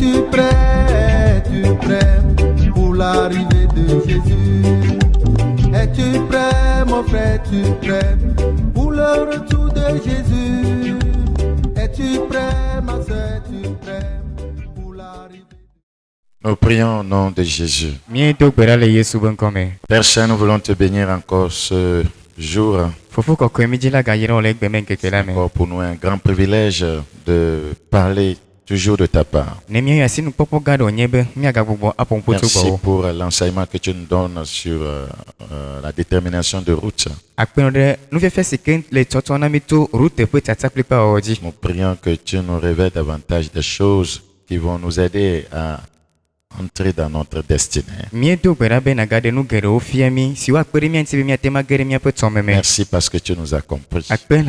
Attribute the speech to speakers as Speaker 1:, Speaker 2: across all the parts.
Speaker 1: Es-tu prêt pour l'arrivée de Jésus? Es-tu prêt, mon frère, es-tu prêt pour le retour de Jésus? Es-tu prêt, ma soeur, es-tu prêt pour l'arrivée?
Speaker 2: Nous prions au nom de Jésus. Père Saint, nous voulons te bénir encore ce jour. Encore pour nous un grand privilège de parler toujours de ta part. Merci pour l'enseignement que tu nous donnes sur la détermination de route. Nous prions que tu nous révèles davantage des choses qui vont nous aider à entrer dans notre destinée. Merci parce que tu nous as compris. Saint-Esprit,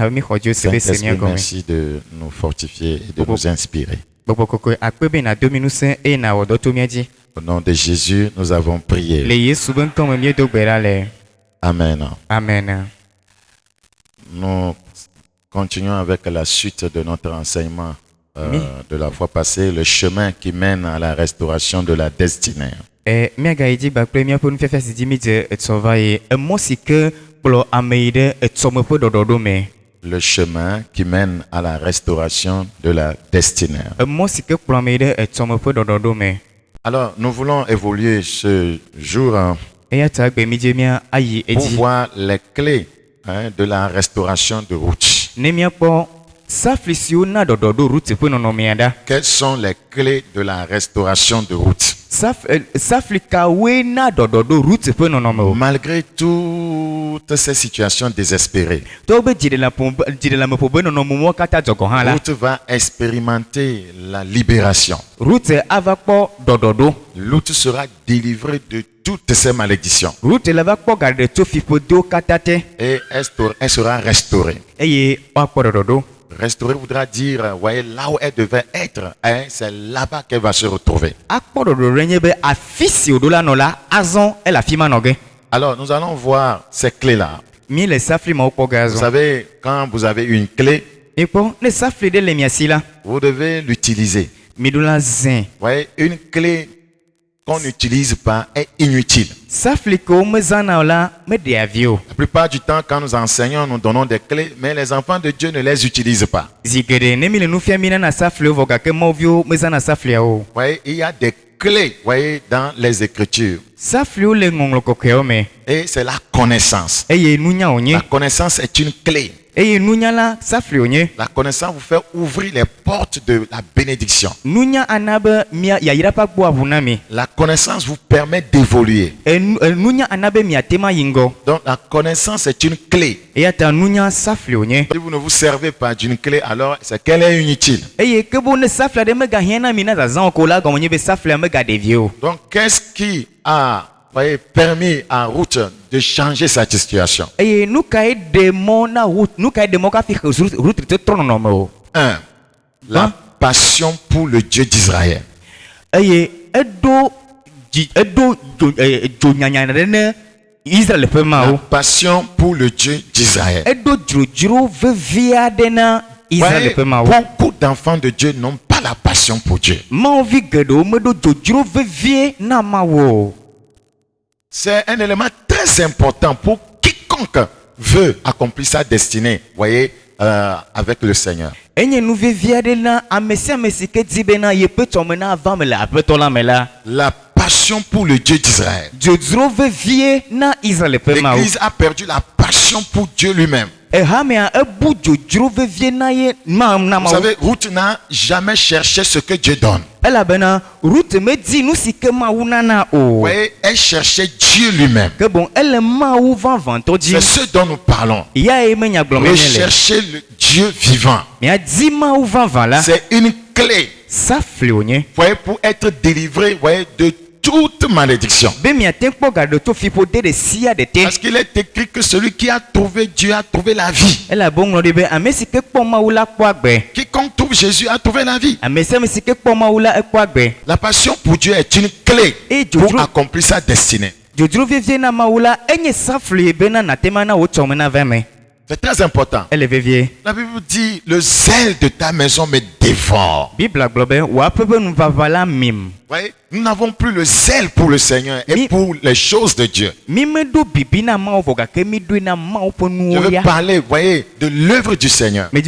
Speaker 2: merci de nous fortifier et de nous inspirer. Au nom de Jésus, nous avons prié. Amen.
Speaker 3: Amen.
Speaker 2: Nous continuons avec la suite de notre enseignement de la fois passée, le chemin qui mène à la restauration de la destinée. Le chemin qui mène à la restauration de la destinée. Alors, nous voulons évoluer ce jour pour voir les clés de la restauration de route. Quelles sont les clés de la restauration de route? Malgré toutes ces situations désespérées, Ruth va expérimenter la libération. Ruth sera délivrée de toutes ces malédictions. Et elle sera restaurée. Restaurer voudra dire, voyez, là où elle devait être, c'est là-bas qu'elle va se retrouver. Alors, nous allons voir ces clés-là. Vous savez, quand vous avez une clé, vous devez l'utiliser. Vous voyez, une clé qu'on n'utilise pas est inutile. La plupart du temps, quand nous enseignons, nous donnons des clés, mais les enfants de Dieu ne les utilisent pas. Vous voyez, il y a des clés, voyez, dans les Écritures. Et c'est la connaissance. La connaissance est une clé. La connaissance vous fait ouvrir les portes de la bénédiction. La connaissance vous permet d'évoluer. Donc la connaissance est une clé. Si vous ne vous servez pas d'une clé, alors c'est qu'elle est inutile. Donc qu'est-ce qui a permis à Ruth de changer sa situation? 1. La passion pour le Dieu d'Israël.
Speaker 3: La
Speaker 2: passion pour le Dieu d'Israël. Beaucoup d'enfants de Dieu n'ont pas la passion pour Dieu. C'est un élément très important pour quiconque veut accomplir sa destinée, voyez, avec le Seigneur. La passion pour le Dieu d'Israël. L'Église a perdu la passion pour Dieu lui-même. Vous savez, Ruth n'a jamais cherché ce que Dieu donne. Vous voyez, elle cherchait Dieu lui-même. C'est ce dont nous parlons. Rechercher le Dieu vivant. C'est une clé. Vous voyez, pour être délivré, vous voyez, de toute malédiction. Parce qu'il est écrit que celui qui a trouvé Dieu a trouvé la vie. Quiconque trouve Jésus a trouvé la vie. La passion pour Dieu est une clé pour accomplir sa destinée. C'est très important. La Bible dit, le zèle de ta maison me dévore. Voyez, nous n'avons plus le zèle pour le Seigneur et pour les choses de Dieu. Je veux parler, voyez, de l'œuvre du Seigneur. Donc,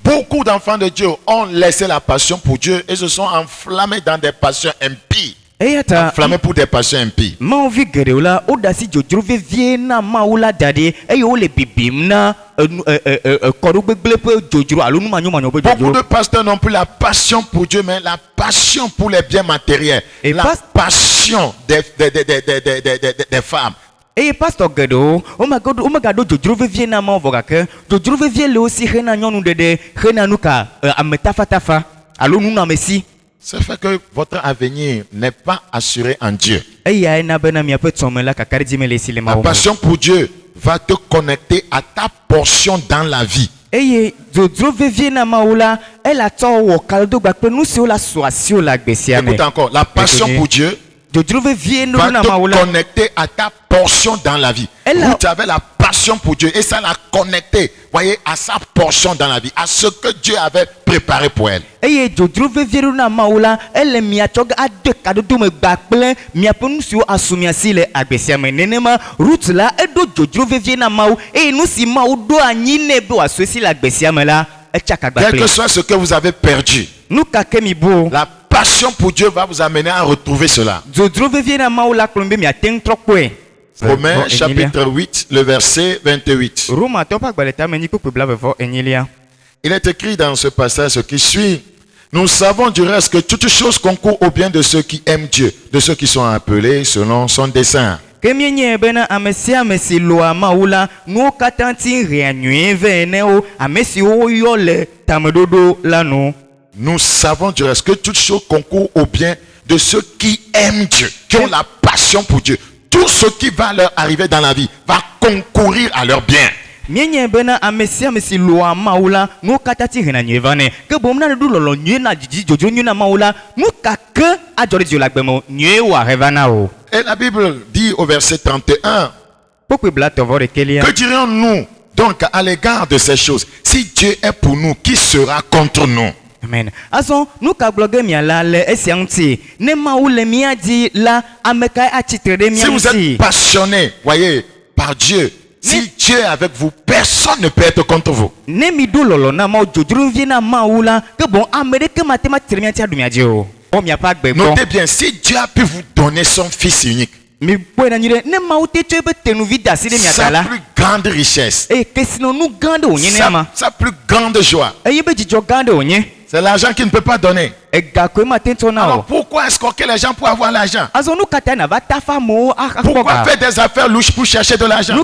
Speaker 2: beaucoup d'enfants de Dieu ont laissé la passion pour Dieu et se sont enflammés dans des passions impies. Enflammés pour des passions impies. Beaucoup de pasteurs n'ont plus la passion pour Dieu, mais la passion pour les biens matériels. La passion des femmes. Et pasteur Gedo, ça fait que votre avenir n'est pas assuré en Dieu. La passion pour Dieu va te connecter à ta portion dans la vie. Écoute encore, la passion pour Dieu va te connecter à ta portion dans la vie. Vous avez la passion pour Dieu et ça l'a connecté, voyez, à sa portion dans la vie, à ce que Dieu avait préparé pour elle. Quel que soit ce que vous avez perdu, la passion pour Dieu va vous amener à retrouver cela. Romains chapitre 8, le verset 28. Il est écrit dans ce passage ce qui suit. Nous savons du reste que toutes choses concourent au bien de ceux qui aiment Dieu, de ceux qui sont appelés selon son dessein. Nous savons du reste que toutes choses concourent au bien de ceux qui aiment Dieu, qui ont la passion pour Dieu. Tout ce qui va leur arriver dans la vie va concourir à leur bien. Et la Bible dit au verset 31, que dirions-nous donc à l'égard de ces choses? Si Dieu est pour nous, qui sera contre nous?
Speaker 3: Amen. Si
Speaker 2: vous êtes passionné, voyez, par Dieu, si Dieu est avec vous, personne ne peut être contre vous. Notez bien, si Dieu a pu vous donner son Fils unique, sa plus grande richesse, sa plus grande joie, c'est l'argent qu'il ne peut pas donner. Alors pourquoi escroquer les gens pour avoir l'argent? Pourquoi faire des affaires louches pour chercher de l'argent?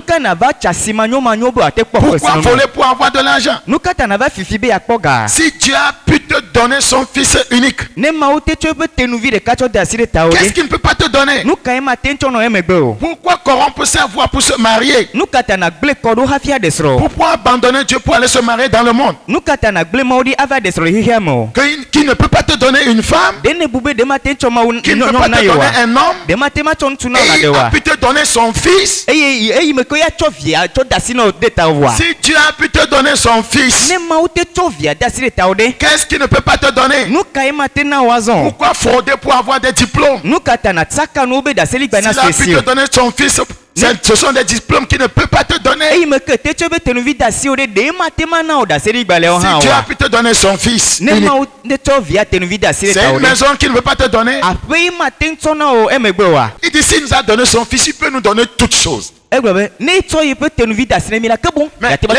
Speaker 2: Pourquoi voler pour avoir de l'argent? Si Dieu a pu te donner son Fils unique, qu'est-ce qu'il ne peut pas te donner? Pourquoi corrompre sa voix pour se marier? Pourquoi abandonner Dieu pour aller se marier dans le monde? Qui ne peut pas te donner une femme, qui ne peut pas te donner un homme, et il a pu te donner son Fils. Si Dieu a pu te donner son Fils, qu'est-ce qu'il ne peut pas te donner? Pourquoi frauder pour avoir des diplômes? S'il a pu te donner son Fils, ce sont des diplômes qu'il ne peut pas te donner. Si Dieu a pu te donner son Fils, c'est une maison qu'il ne veut pas te donner. Il dit s'il nous a donné son Fils, il peut nous donner toutes choses. Mais les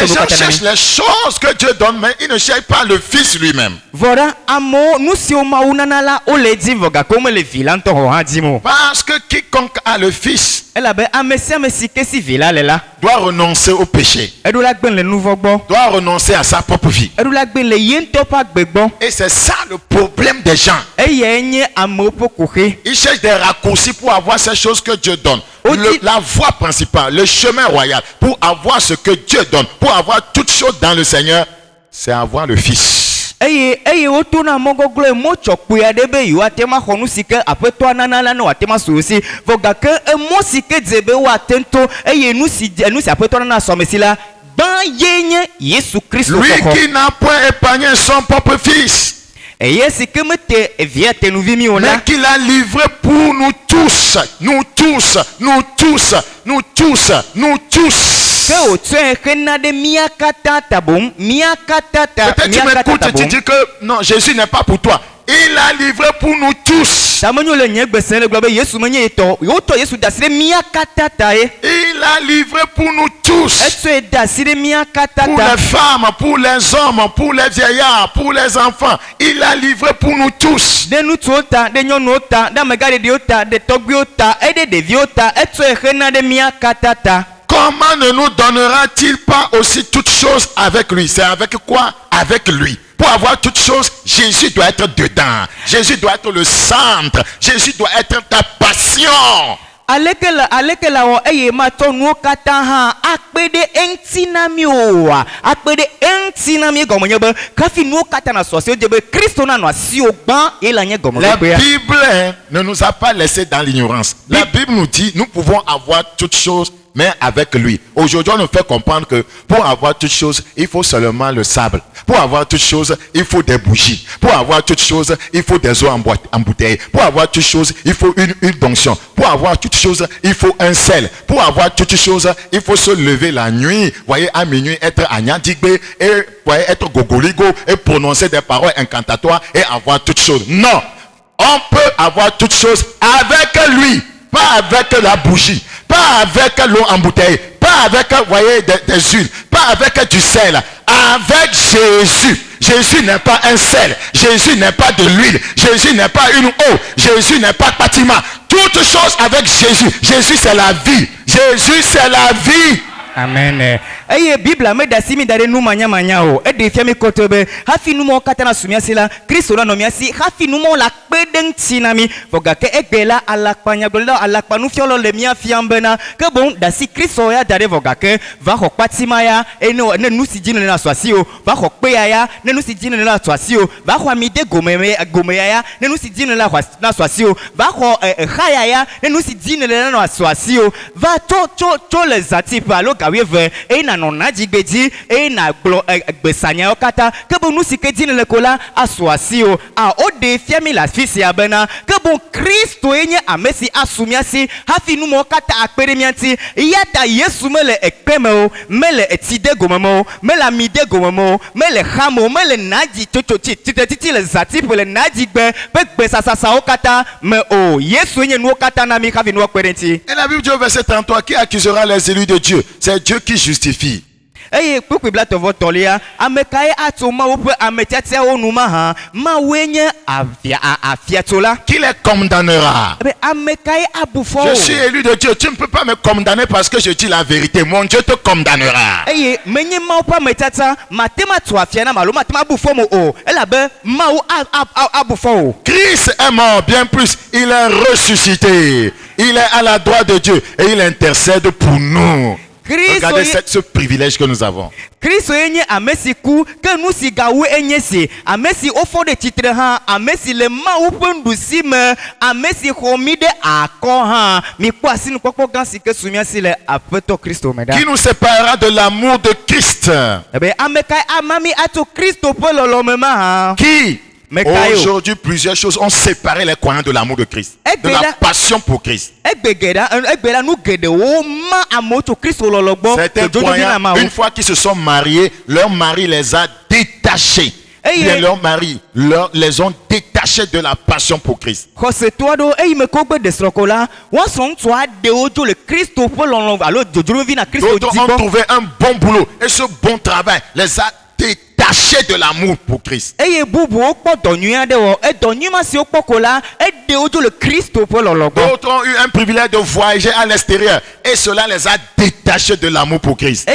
Speaker 2: gens cherchent les choses que Dieu donne, mais ils ne cherchent pas le Fils lui-même. Parce que quiconque a le Fils doit renoncer au péché, doit renoncer à sa propre vie. Et c'est ça le problème des gens. Ils cherchent des raccourcis pour avoir ces choses que Dieu donne. La voie principale, le chemin royal pour avoir ce que Dieu donne, pour avoir toutes choses dans le Seigneur, c'est avoir le Fils.
Speaker 3: eye wotona mogoglo mochokwe adebe yu atema khonu sike apeto anana no atema susi vogake mosike dzebe wa tento eye nusi apeto anana somesila ban yenye Yesu Christ.
Speaker 2: Lui qui n'a point épargné son propre fils,
Speaker 3: mais
Speaker 2: qu'il a livré pour nous tous, nous tous, nous tous, nous tous, nous tous.
Speaker 3: Peut-être
Speaker 2: tu m'écoutes et tu dis que non, Jésus n'est pas pour toi. Il a livré pour nous tous. Il a livré pour nous tous. Pour les femmes, pour les hommes, pour les vieillards, pour les enfants. Il a livré pour nous tous. Comment ne nous donnera-t-il pas aussi toutes choses avec lui? C'est avec quoi? Avec lui. Pour avoir toutes choses, Jésus doit être dedans. Jésus doit être le centre. Jésus doit être ta passion.
Speaker 3: Alekela o eye mato nuo kata ha akpede entinami oa akpede entinami gomonyebe kafi nuo kata na sose ojebe Kristo na no asi ogban elanye gomonyebe.
Speaker 2: La Bible ne nous a pas laissé dans l'ignorance. La Bible nous dit nous pouvons avoir toutes choses mais avec lui. Aujourd'hui, on nous fait comprendre que pour avoir toutes choses, il faut seulement le sable. Pour avoir toutes choses, il faut des bougies. Pour avoir toutes choses, il faut des eaux en bouteille. Pour avoir toutes choses, il faut une onction. Pour avoir toutes choses, il faut un sel. Pour avoir toutes choses, il faut se lever la nuit. Voyez, à minuit, être à Nyandigbe et voyez, être gogoligo et prononcer des paroles incantatoires et avoir toutes choses. Non! On peut avoir toutes choses avec lui. Pas avec la bougie, pas avec l'eau en bouteille, pas avec, voyez, des huiles, pas avec du sel, avec Jésus. Jésus n'est pas un sel, Jésus n'est pas de l'huile, Jésus n'est pas une eau, Jésus n'est pas bâtiment. Toutes choses avec Jésus. Jésus c'est la vie. Jésus c'est la vie.
Speaker 3: Amen. Eye Bible me dasimi dare nu manya o e de fiame kotobe hafi nu mo katana sumia sila Kristo la nomiasi hafi nu mo la pedeng tinami fogake egbela alakpanya gola alakpanu fiolo le mia fiambena ke bon dasi Kristo ya dare fogake va hokpatima ya eno ne nu si jine na swasio va hokpe ya ne nu si jine na swasio va ho amide gome ya ne nu si jine na swasio va ho khaya ya ne nu si jine na swasio va to les atipa lo gawe e na nonaji beji e na glo besanya okata ke bon usike dine le kola aswasio a ode fiami la fisi abena ke bon Kristo enye amesi asumiasi hafi nu mo kata akpere mianti yata Yesu mele ekpemeo mele etide gomemo mele mide gomemo mele khamo mele naji titi le zati pour le naji gbe sasa okata me o Yesu enye nu okata na mi hafi nu okperenti.
Speaker 2: Et la Bible dit au verset 33, qui accusera les élus de Dieu? C'est Dieu qui justifie.
Speaker 3: Eye kpukpi bla to votolia amekae atoma ope ametiatia onuma ha ma wenye afiatola.
Speaker 2: Qui les condamnera?
Speaker 3: Amekae abufo.
Speaker 2: Je suis élu de Dieu, tu ne peux pas me condamner parce que je dis la vérité. Mon Dieu te condamnera.
Speaker 3: Eye menye ma opa metata matema to afiana malo matema abufo mo o elabe ma o abufo.
Speaker 2: Christ est mort, bien plus, il est ressuscité. Il est à la droite de Dieu et il intercède pour nous. Regardez ce privilège que nous avons.
Speaker 3: Christ enye amesi ku ke nu si gawe enye si amesi ofo de titre ha amesi le ma upendu si me amesi homide akon ha mi kwasi nu kokko gansi ke sumia si le apeto Kristo meda.
Speaker 2: Qui nous séparera de l'amour de Christ?
Speaker 3: Ebe amekai amami ato Kristo polo mema ha.
Speaker 2: Qui? Aujourd'hui, plusieurs choses ont séparé les croyants de l'amour de Christ, de la passion pour Christ.
Speaker 3: Certains
Speaker 2: croyants, une fois qu'ils se sont mariés, leur mari les a détachés. Bien, leurs maris les ont détachés de la passion pour Christ. D'autres ont trouvé un bon boulot et ce bon travail les a détachés de l'amour pour Christ. D'autres ont eu un privilège de voyager à l'extérieur et cela les a détachés de l'amour pour Christ.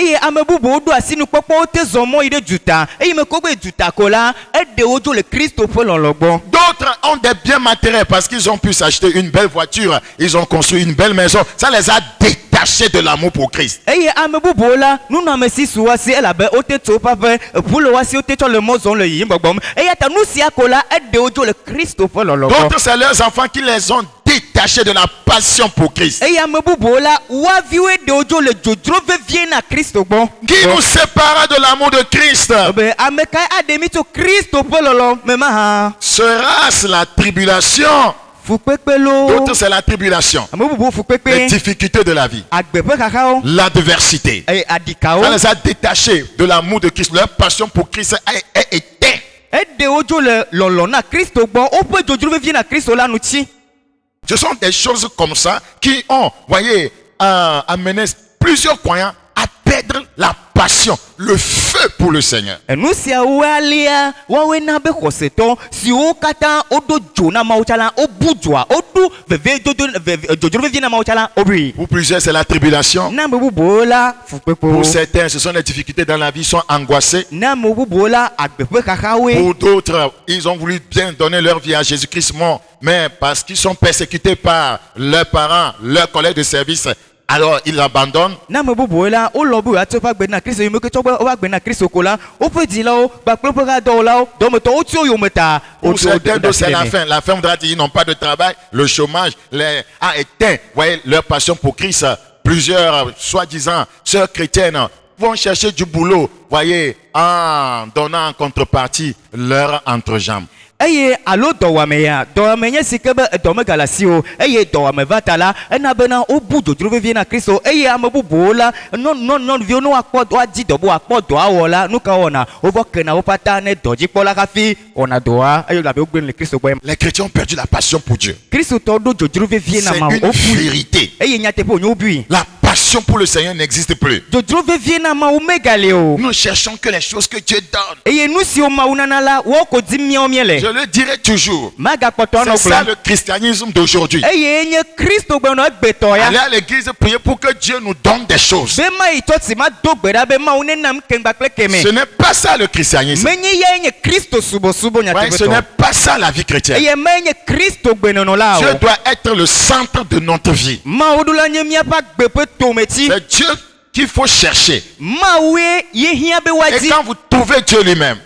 Speaker 2: D'autres ont des biens matériels parce qu'ils ont pu s'acheter une belle voiture, ils ont construit une belle maison. Ça les a détachés détaché de l'amour pour Christ. D'autres, c'est leurs enfants qui les ont détachés de la passion pour Christ. Qui nous sépara de l'amour de Christ? Sera-ce la tribulation? D'autres, c'est la tribulation, les difficultés de la vie, l'adversité. Ça les a détachés de l'amour de Christ. Leur passion pour Christ est éteinte. Ce sont des choses comme ça qui ont, voyez, amené plusieurs croyants à perdre la passion, le feu pour le Seigneur. Pour plusieurs, c'est la tribulation. Pour certains, ce sont les difficultés dans la vie, ils sont angoissés. Pour d'autres, ils ont voulu bien donner leur vie à Jésus-Christ mort, mais parce qu'ils sont persécutés par leurs parents, leurs collègues de service, alors ils abandonnent. Pour certains, c'est la fin. La fin voudra dire qu'ils n'ont pas de travail. Le chômage les a éteint. Voyez leur passion pour Christ. Plusieurs, soi-disant, sœurs chrétiennes vont chercher du boulot, voyez, en donnant en contrepartie leur entrejambe.
Speaker 3: Eye alo dɔwɔmeya dɔwɔmenye si ke be edɔme galasi o eye dɔwɔme va ta la ena bena wobu dzodzro vevie na Kristo eye ame bubuwo la nyɔnuviwo ne woakpɔ woadi dɔ be woakpɔ dɔa wɔ la nu ka wɔna wovɔ kena wo katã ne dɔdzikpɔla hafi wɔna dɔa eye labe wogblẽ le Kristo gbɔ.
Speaker 2: Les chrétiens ont perdu la passion pour Dieu.
Speaker 3: Kristotɔ ɖo dzodzro vevie na ma wo.
Speaker 2: C'est une vérité.
Speaker 3: Eye nyateƒe wonye wobui.
Speaker 2: La passion pour le Seigneur n'existe plus.
Speaker 3: Dzodzro vevie na ma wo megale o.
Speaker 2: Nous ne cherchons que les choses que Dieu donne.
Speaker 3: Eye nu siwo Mawu nana la wo ko di miawo miele.
Speaker 2: Je le dirai toujours. C'est ça le christianisme d'aujourd'hui. Aller à l'église prier pour que Dieu nous donne des choses. Ce n'est pas ça le christianisme. Ce n'est pas ça la vie chrétienne. Dieu doit être le centre de notre vie. C'est Dieu qu'il faut chercher. Et quand vous trouvez Dieu lui-même,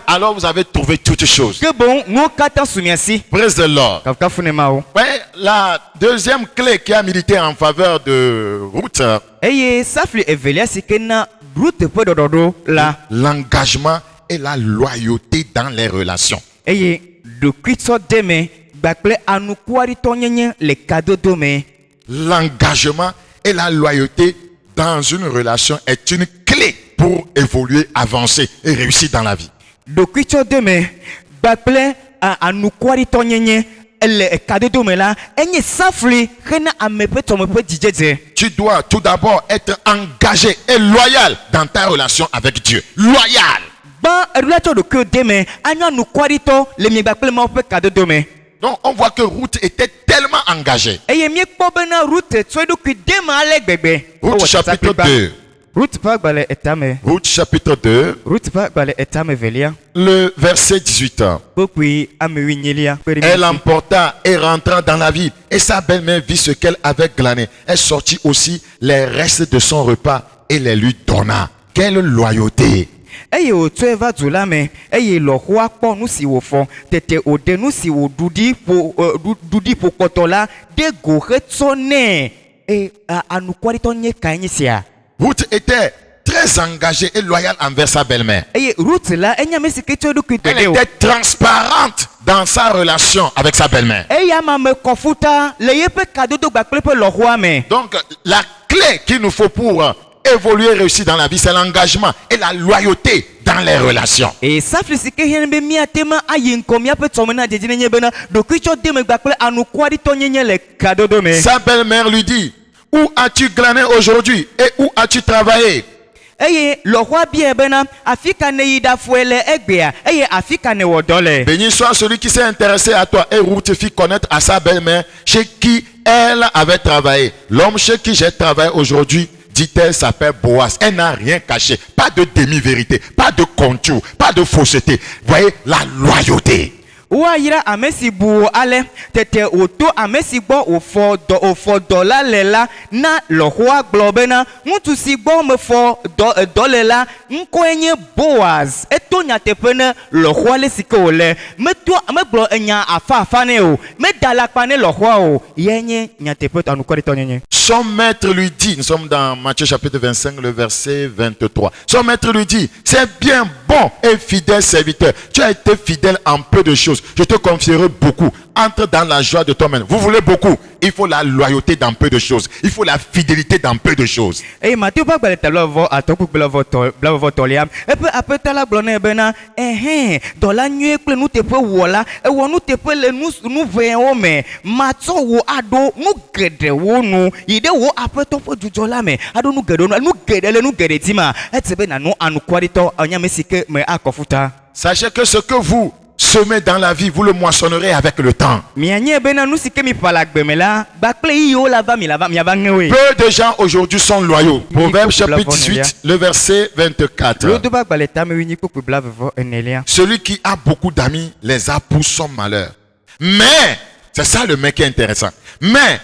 Speaker 2: alors vous avez trouvé toutes choses. Praise the Lord. Ouais, la deuxième clé qui a milité en faveur de Ruth, l'engagement et la loyauté dans les relations. L'engagement et la loyauté dans une relation est une clé pour évoluer, avancer et réussir dans la vie. Tu dois tout d'abord être engagé et loyal dans ta relation avec Dieu. Loyal. Donc on voit que Ruth était tellement engagée. Ruth chapitre 2. Ruth chapitre 2. Le verset 18. Elle emporta et rentra dans la ville. Et sa belle-mère vit ce qu'elle avait glané. Elle sortit aussi les restes de son repas et les lui donna. Quelle loyauté!
Speaker 3: Eye wòtɔe va du la me eye lɔƒoa kpɔ nu si wòfɔ tete wòɖe nu si wòɖuɖi ƒo kpɔtɔ la de go hetsɔ nɛ anukwaritɔ nye kae nye sia.
Speaker 2: Ruth était très engagée et loyale envers sa belle-mère.
Speaker 3: Eye Ruth la enya me si ke tso eɖokui
Speaker 2: Elle était transparente dans sa relation avec sa belle-mère.
Speaker 3: Eye ama me kɔfuta le yeƒe kadodo gbakple ƒe lɔƒoa me.
Speaker 2: Donc la clé qu'il nous faut pour évoluer, réussir dans la vie, c'est l'engagement et la loyauté dans les relations.
Speaker 3: Et ça fait que rien be mi atema ayin komia pe tomena dedine nye bena do kicho de me gbakple anukwari to nyenye le kadodo me.
Speaker 2: Sa belle-mère lui dit: où as-tu glané aujourd'hui et où as-tu travaillé?
Speaker 3: Eye lo hwa bien bena afika ne yida fuele egbea eye afika ne wodole.
Speaker 2: Béni soit celui qui s'est intéressé à toi. Et Ruth fit connaître à sa belle-mère chez qui elle avait travaillé. L'homme chez qui j'ai travaillé aujourd'hui, dit-elle, s'appelle Boaz. Elle n'a rien caché. Pas de demi-vérité, pas de contour, pas de fausseté. Voyez la loyauté.
Speaker 3: Ouaira amesi bu ale tete oto amesi bo ofo dola lela na lohwa globena mutu si bo me fo dolela nkwenye Boaz eto nyatepene lohwa le sikole meto ameglo enya afa ne o me dalakpane lohwa o yenye nyatepe anukori tonyenye.
Speaker 2: Son maître lui dit, nous sommes dans Matthieu chapitre 25, le verset 23. Son maître lui dit, c'est bien, bon et fidèle serviteur. Tu as été fidèle en peu de choses. Je te confierai beaucoup. Entre dans la joie de toi-même. Vous voulez beaucoup. Il faut la loyauté dans peu de choses. Il faut la fidélité dans peu de choses.
Speaker 3: Et Matthieu pas balé talo à toku blavo toliam. Et puis après tala blonné bena dans la nuit que nous te peut voilà et où nous te peut le nous voyons mais matso wo ado nous gede wo nous ide wo après to po du jola mais ado nous gede tima et c'est ben nous anu kwarito anya mesike me akofuta.
Speaker 2: Sachez que ce que vous semez dans la vie, vous le moissonnerez avec le temps. Peu de gens aujourd'hui sont loyaux. Proverbe chapitre 18, le verset 24. Celui qui a beaucoup d'amis les a pour son malheur. Mais, c'est ça le mec qui est intéressant. Mais,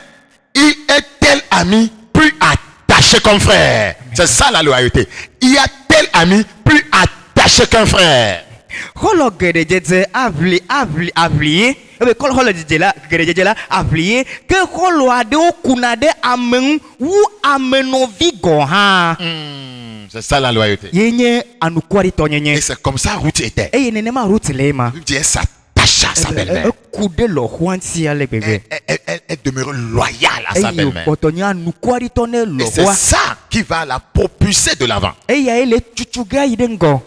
Speaker 2: il est tel ami plus attaché qu'un frère. C'est ça la loyauté. Il y a tel ami plus attaché qu'un frère.
Speaker 3: Holo gerejeje avli ebe kol holo gerejeje la avli ke holo ade okunade amen wu amenovi goha.
Speaker 2: C'est ça la loyauté.
Speaker 3: Yenye anukwari tonyenye.
Speaker 2: Et c'est comme ça Ruth était.
Speaker 3: Et yenene ma Ruth lema.
Speaker 2: Ruth s'attacha à sa belle-mère. Elle demeure loyale à sa belle-mère. Et c'est ça qui va la propulser de l'avant.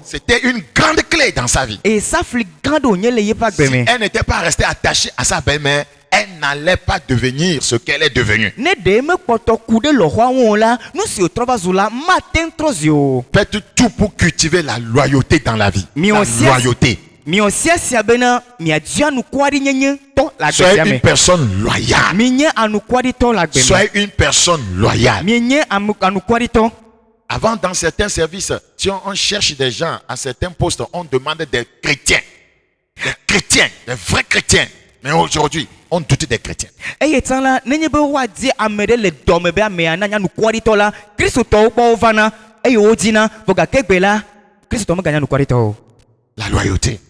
Speaker 2: C'était une grande clé dans sa vie. Si elle n'était pas restée attachée à sa belle-mère, elle n'allait pas devenir ce qu'elle est devenue. Faites tout pour cultiver la loyauté dans la vie. La loyauté. Soyez une personne loyale. Soyez une personne loyale. Avant, dans certains services, si on cherche des gens à certains postes, on demande des chrétiens. Des chrétiens, des vrais chrétiens. Mais aujourd'hui, on doute des chrétiens. La loyauté.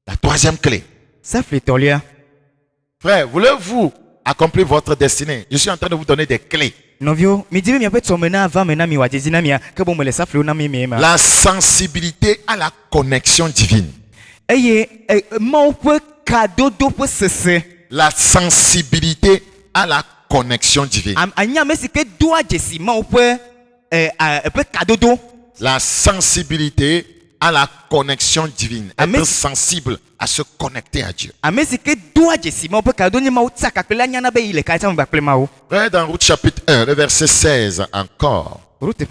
Speaker 2: La troisième clé. Frère, voulez-vous accomplir votre destinée? Je suis en train de vous donner des clés. La sensibilité à la connexion divine. La sensibilité à la connexion divine. La sensibilité à la connexion divine. Être sensible à se connecter à Dieu. Frère, dans Ruth chapitre 1, le verset 16 encore. Ruth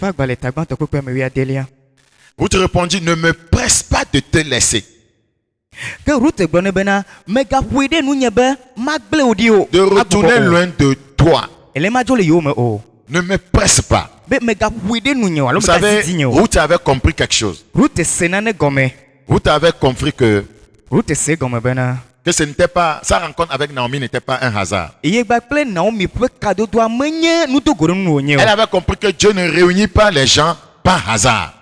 Speaker 2: répondit, ne me presse pas de te laisser. De retourner loin de toi. Ne me presse pas. Vous savez, Ruth avait compris quelque chose. Ruth avait compris que ce n'était pas, sa rencontre avec Naomi n'était pas un hasard. Elle avait compris que Dieu ne réunit pas les gens par hasard.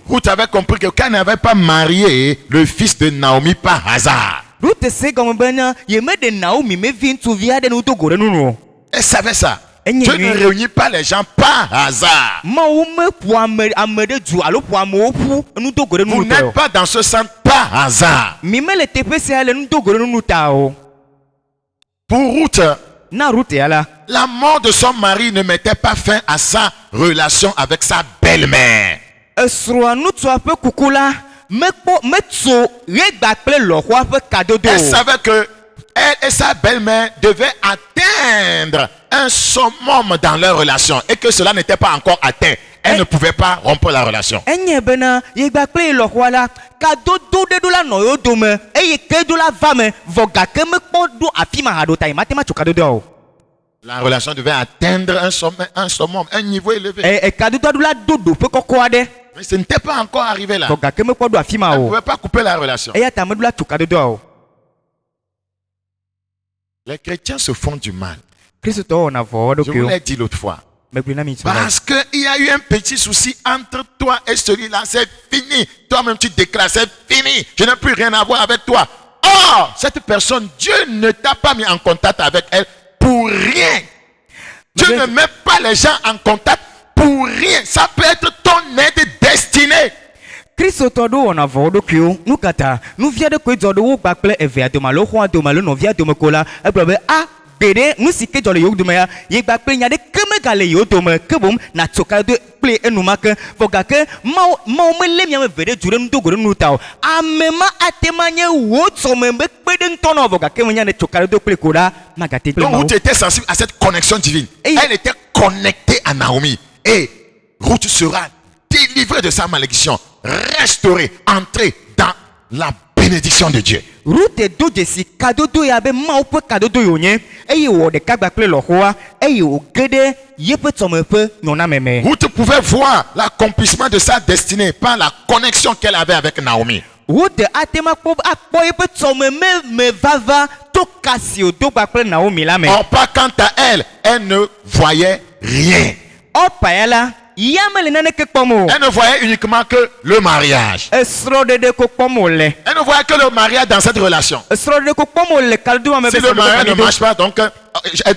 Speaker 2: Ruth avait compris que quand n'avait pas marié le fils de Naomi par hasard. Elle savait ça. Dieu ne réunit pas les gens par hasard. Vous n'êtes pas dans ce centre par hasard. Pour Ruth, la mort de son mari ne mettait pas fin à sa relation avec sa belle-mère. Elle savait que elle et sa belle-mère devaient atteindre un summum dans leur relation et que cela n'était pas encore atteint. Elle ne pouvait pas rompre la relation. La relation devait atteindre un summum, un niveau élevé. Ce n'était pas encore arrivé là.
Speaker 3: fo gake mekpɔ ɖo afi ma
Speaker 2: On ne
Speaker 3: o
Speaker 2: pouvait pas couper la relation.
Speaker 3: eya ta meɖo la tukaɖoɖoa o
Speaker 2: Les chrétiens se font du mal.
Speaker 3: kristotɔwo wɔna vɔ wɔ
Speaker 2: Je vous
Speaker 3: ɖokuiwo
Speaker 2: l'ai dit l'autre fois.
Speaker 3: megblɔ na mi tso
Speaker 2: Parce qu'il y a eu un petit souci entre toi et celui-là. C'est fini. Toi-même, tu déclares, c'est fini. Je n'ai plus rien à voir avec toi. Or, cette personne, Dieu ne t'a pas mis en contact avec elle pour rien. Dieu ne met pas les gens en contact pour rien. Ça peut être ton aide destinée.
Speaker 3: kristotɔ ɖo wɔna vɔ wɔ ɖokuiwo nu kata nuvia ɖe koe dzɔ ɖe wo gba kple evea dome alo xɔa dome alo nɔvia dome ko la egblɔ be gbeɖe nu si ke dzɔ le yewo dome ya ye gba kple nya ɖeke megale yewo dome ke boŋ natso kaɖo kple enumake vɔ gake mawo melé miame ve ɖe du ɖe nudogo ɖe nu ta o ame ma ate ma nye wo tsɔme be kpeɖeŋutɔ nɔ vɔ gake menya ne tso kaɖo kple ko ɖa magate kple
Speaker 2: Donc,
Speaker 3: mawo
Speaker 2: Ruth était sensible à cette connexion divine.
Speaker 3: Et-
Speaker 2: Elle était connectée à Naomi. Et Ruth sera délivrée de sa malédiction, restaurée, entrée dans la bénédiction de Dieu.
Speaker 3: Rute do dzesi kadodo ya be mawo ƒe kadodo yo nye eye wɔ ɖeka gba kple lɔxoa eye wòge ɖe yeƒe tsɔme ƒe nyɔname me.
Speaker 2: Ruth pouvait voir l'accomplissement de sa destinée par la connexion qu'elle avait avec Naomi.
Speaker 3: Rute ate ma kpɔ akpɔ yeƒe tsɔme me vava to ka si wòdo gba kple Naomi la me.
Speaker 2: Orpa, quant à elle, elle ne voyait rien.
Speaker 3: Orpa ya la ya mele naneke kpɔm o.
Speaker 2: Elle ne voyait uniquement que le mariage.
Speaker 3: Esrɔ̃ɖeɖe ko kpɔm wòle.
Speaker 2: Elle ne voyait que le mariage dans cette relation.
Speaker 3: Esrɔ̃ɖeɖe ko kpɔm wòle kadodoa me
Speaker 2: Si
Speaker 3: be
Speaker 2: le mariage ne
Speaker 3: srɔ̃ɖeɖe
Speaker 2: marche pas, donc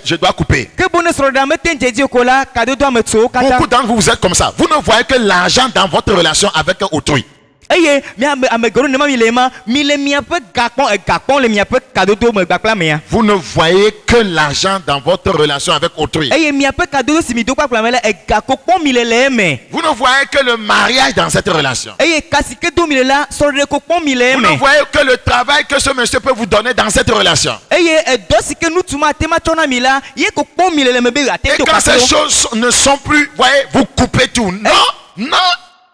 Speaker 2: je dois couper.
Speaker 3: ke bo ne srɔ̃ɖeɖea mete dzedze ko la kadodoa me tso wo katã.
Speaker 2: Beaucoup d'entre vous, vous êtes comme ça. Vous ne voyez que l'argent dans votre relation avec autrui.
Speaker 3: eye miame ame geɖewo nema mi le ema mi le miaƒe gakpɔm le miaƒe kadodo me gbakpla mea.
Speaker 2: Vous ne voyez que l'argent dans votre relation avec autrui.
Speaker 3: eye miaƒe kadodo si mi do kpakpla me la egako kpɔm mi le eme.
Speaker 2: Vous ne voyez que le mariage dans cette relation.
Speaker 3: eye kasi ke do mi le la srɔ̃ɖeɖe ko kpɔm mi le
Speaker 2: Vous ne
Speaker 3: eme.
Speaker 2: voyez que le travail que ce monsieur peut vous donner dans cette relation.
Speaker 3: eye edɔ si ke nutu ma te ma tsɔ na mi la ye ko kpɔm mi le me be ate
Speaker 2: Et
Speaker 3: to
Speaker 2: quand ces
Speaker 3: kpakpla wo.
Speaker 2: choses ne sont plus, voyez, vous coupez tout. Non, non,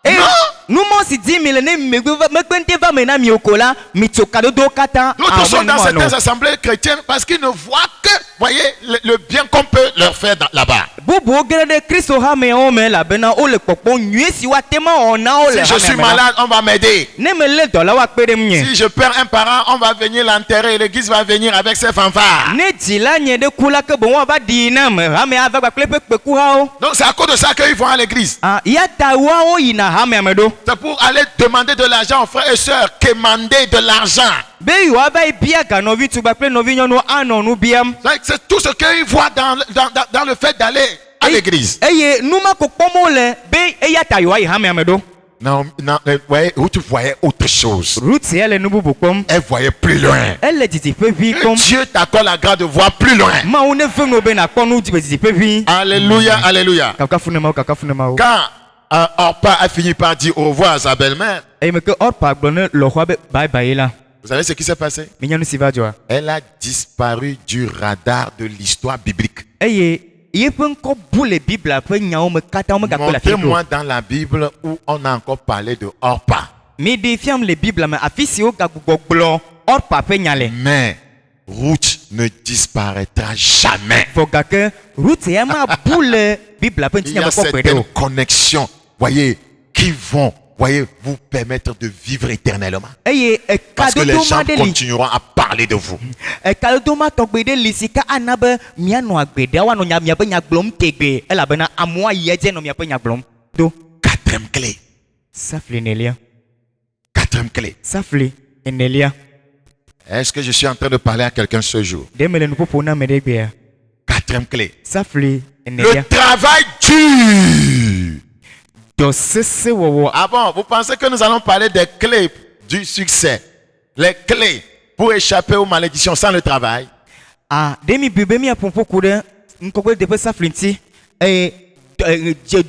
Speaker 3: eye
Speaker 2: non.
Speaker 3: numɔ si di mi le ne megbente va me na mi o ko la mi tso kadodo katã.
Speaker 2: L'autre sont dans certaines assemblées chrétiennes parce qu'ils ne voient que, voyez, le bien qu'on peut leur faire là-bas.
Speaker 3: bubuwo ge ɖe kristo hameawo me elabena wole kpɔkpɔ nyuie si woate ma wɔna wo le
Speaker 2: Si je suis
Speaker 3: hamea me la.
Speaker 2: malade, on va m'aider.
Speaker 3: ne me lé dɔ la woakpe ɖem nye.
Speaker 2: Si je perds un parent, on va venir l'enterrer. L'église va venir avec ses fanfares.
Speaker 3: ne dzila nye ɖe ku la ke boŋ woava ɖi na me hamea ava gbakple eƒe kpekuhawo.
Speaker 2: Donc c'est à cause de ça qu'ils vont à l'église.
Speaker 3: ya ta woawo yina hamea me ɖo.
Speaker 2: C'est pour aller demander de l'argent aux frères et sœurs. Quémander de l'argent.
Speaker 3: be yewoava yi bia ganɔvi tu gbakple nɔvi nyɔnu anɔ nu biam.
Speaker 2: C'est tout ce qu'ils voient dans le fait d'aller à l'église.
Speaker 3: eye nu ma ko kpɔm wole be eya ta yewoayi hamea me ɖo.
Speaker 2: Non, non, voyez, Ruth voyait autre chose.
Speaker 3: Ruth ya le nu bubu kpɔm.
Speaker 2: Elle voyait plus loin.
Speaker 3: ele didiƒe ʋi
Speaker 2: Que
Speaker 3: kpɔm.
Speaker 2: Dieu t'accorde la grâce de voir plus loin.
Speaker 3: mawu ne fe ŋu be nakpɔ nu didiƒe ʋi.
Speaker 2: Alléluia, alléluia.
Speaker 3: kakafu ne mawo kakafu ne mawo.
Speaker 2: Quand Orpa a fini par dire au revoir à sa belle-mère,
Speaker 3: eye me ke Orpa gblɔ ne lɔxɔa be bye bye la.
Speaker 2: vous savez ce qui s'est passé?
Speaker 3: minya nu si va dzɔa.
Speaker 2: Elle a disparu du radar de l'histoire biblique.
Speaker 3: eye yeƒe ŋkɔ bu le biblia ƒe nyawo me katã wo megakpe le afi ɖo.
Speaker 2: Montez-moi dans la Bible où on a encore parlé de Orpa.
Speaker 3: miɖi fiam le biblia me afi si wogagbugbɔ gblɔ Orpa ƒe nya le.
Speaker 2: Mais Ruth ne disparaîtra jamais.
Speaker 3: vɔ gake Ruth ya ma bu le biblia ƒe
Speaker 2: Il y
Speaker 3: ŋutinya
Speaker 2: a
Speaker 3: me kpɔkpɔe ɖe
Speaker 2: certaines
Speaker 3: o.
Speaker 2: connexions, voyez, qui vont, voyez, vous permettre de vivre éternellement.
Speaker 3: eye
Speaker 2: Parce que les
Speaker 3: ekadodo
Speaker 2: gens
Speaker 3: ma ɖe li.
Speaker 2: continueront à parler de vous.
Speaker 3: ekadodo ma tɔgbe ɖe li si ke ana be mianɔ agbe ɖe woanɔ miaƒe nya gblɔm tegbe elabena amewo ayi edze nɔ miaƒe nya gblɔm. do
Speaker 2: Quatrième clé.
Speaker 3: safli enelia.
Speaker 2: Quatrième clé.
Speaker 3: safli enelia.
Speaker 2: Est-ce que je suis en train de parler à quelqu'un ce jour?
Speaker 3: ɖe mele nuƒoƒo na ame ɖe gbea.
Speaker 2: Quatrième clé.
Speaker 3: safli
Speaker 2: Le
Speaker 3: enelia.
Speaker 2: travail dur.
Speaker 3: dɔ sese wɔwɔ.
Speaker 2: Ah bon, vous pensez que nous allons parler des clés du succès? Les clés pour échapper aux malédictions sans le travail?
Speaker 3: ɖe mi bi be miaƒoƒo ku ɖe ŋkɔkpe deƒe safli ŋuti eye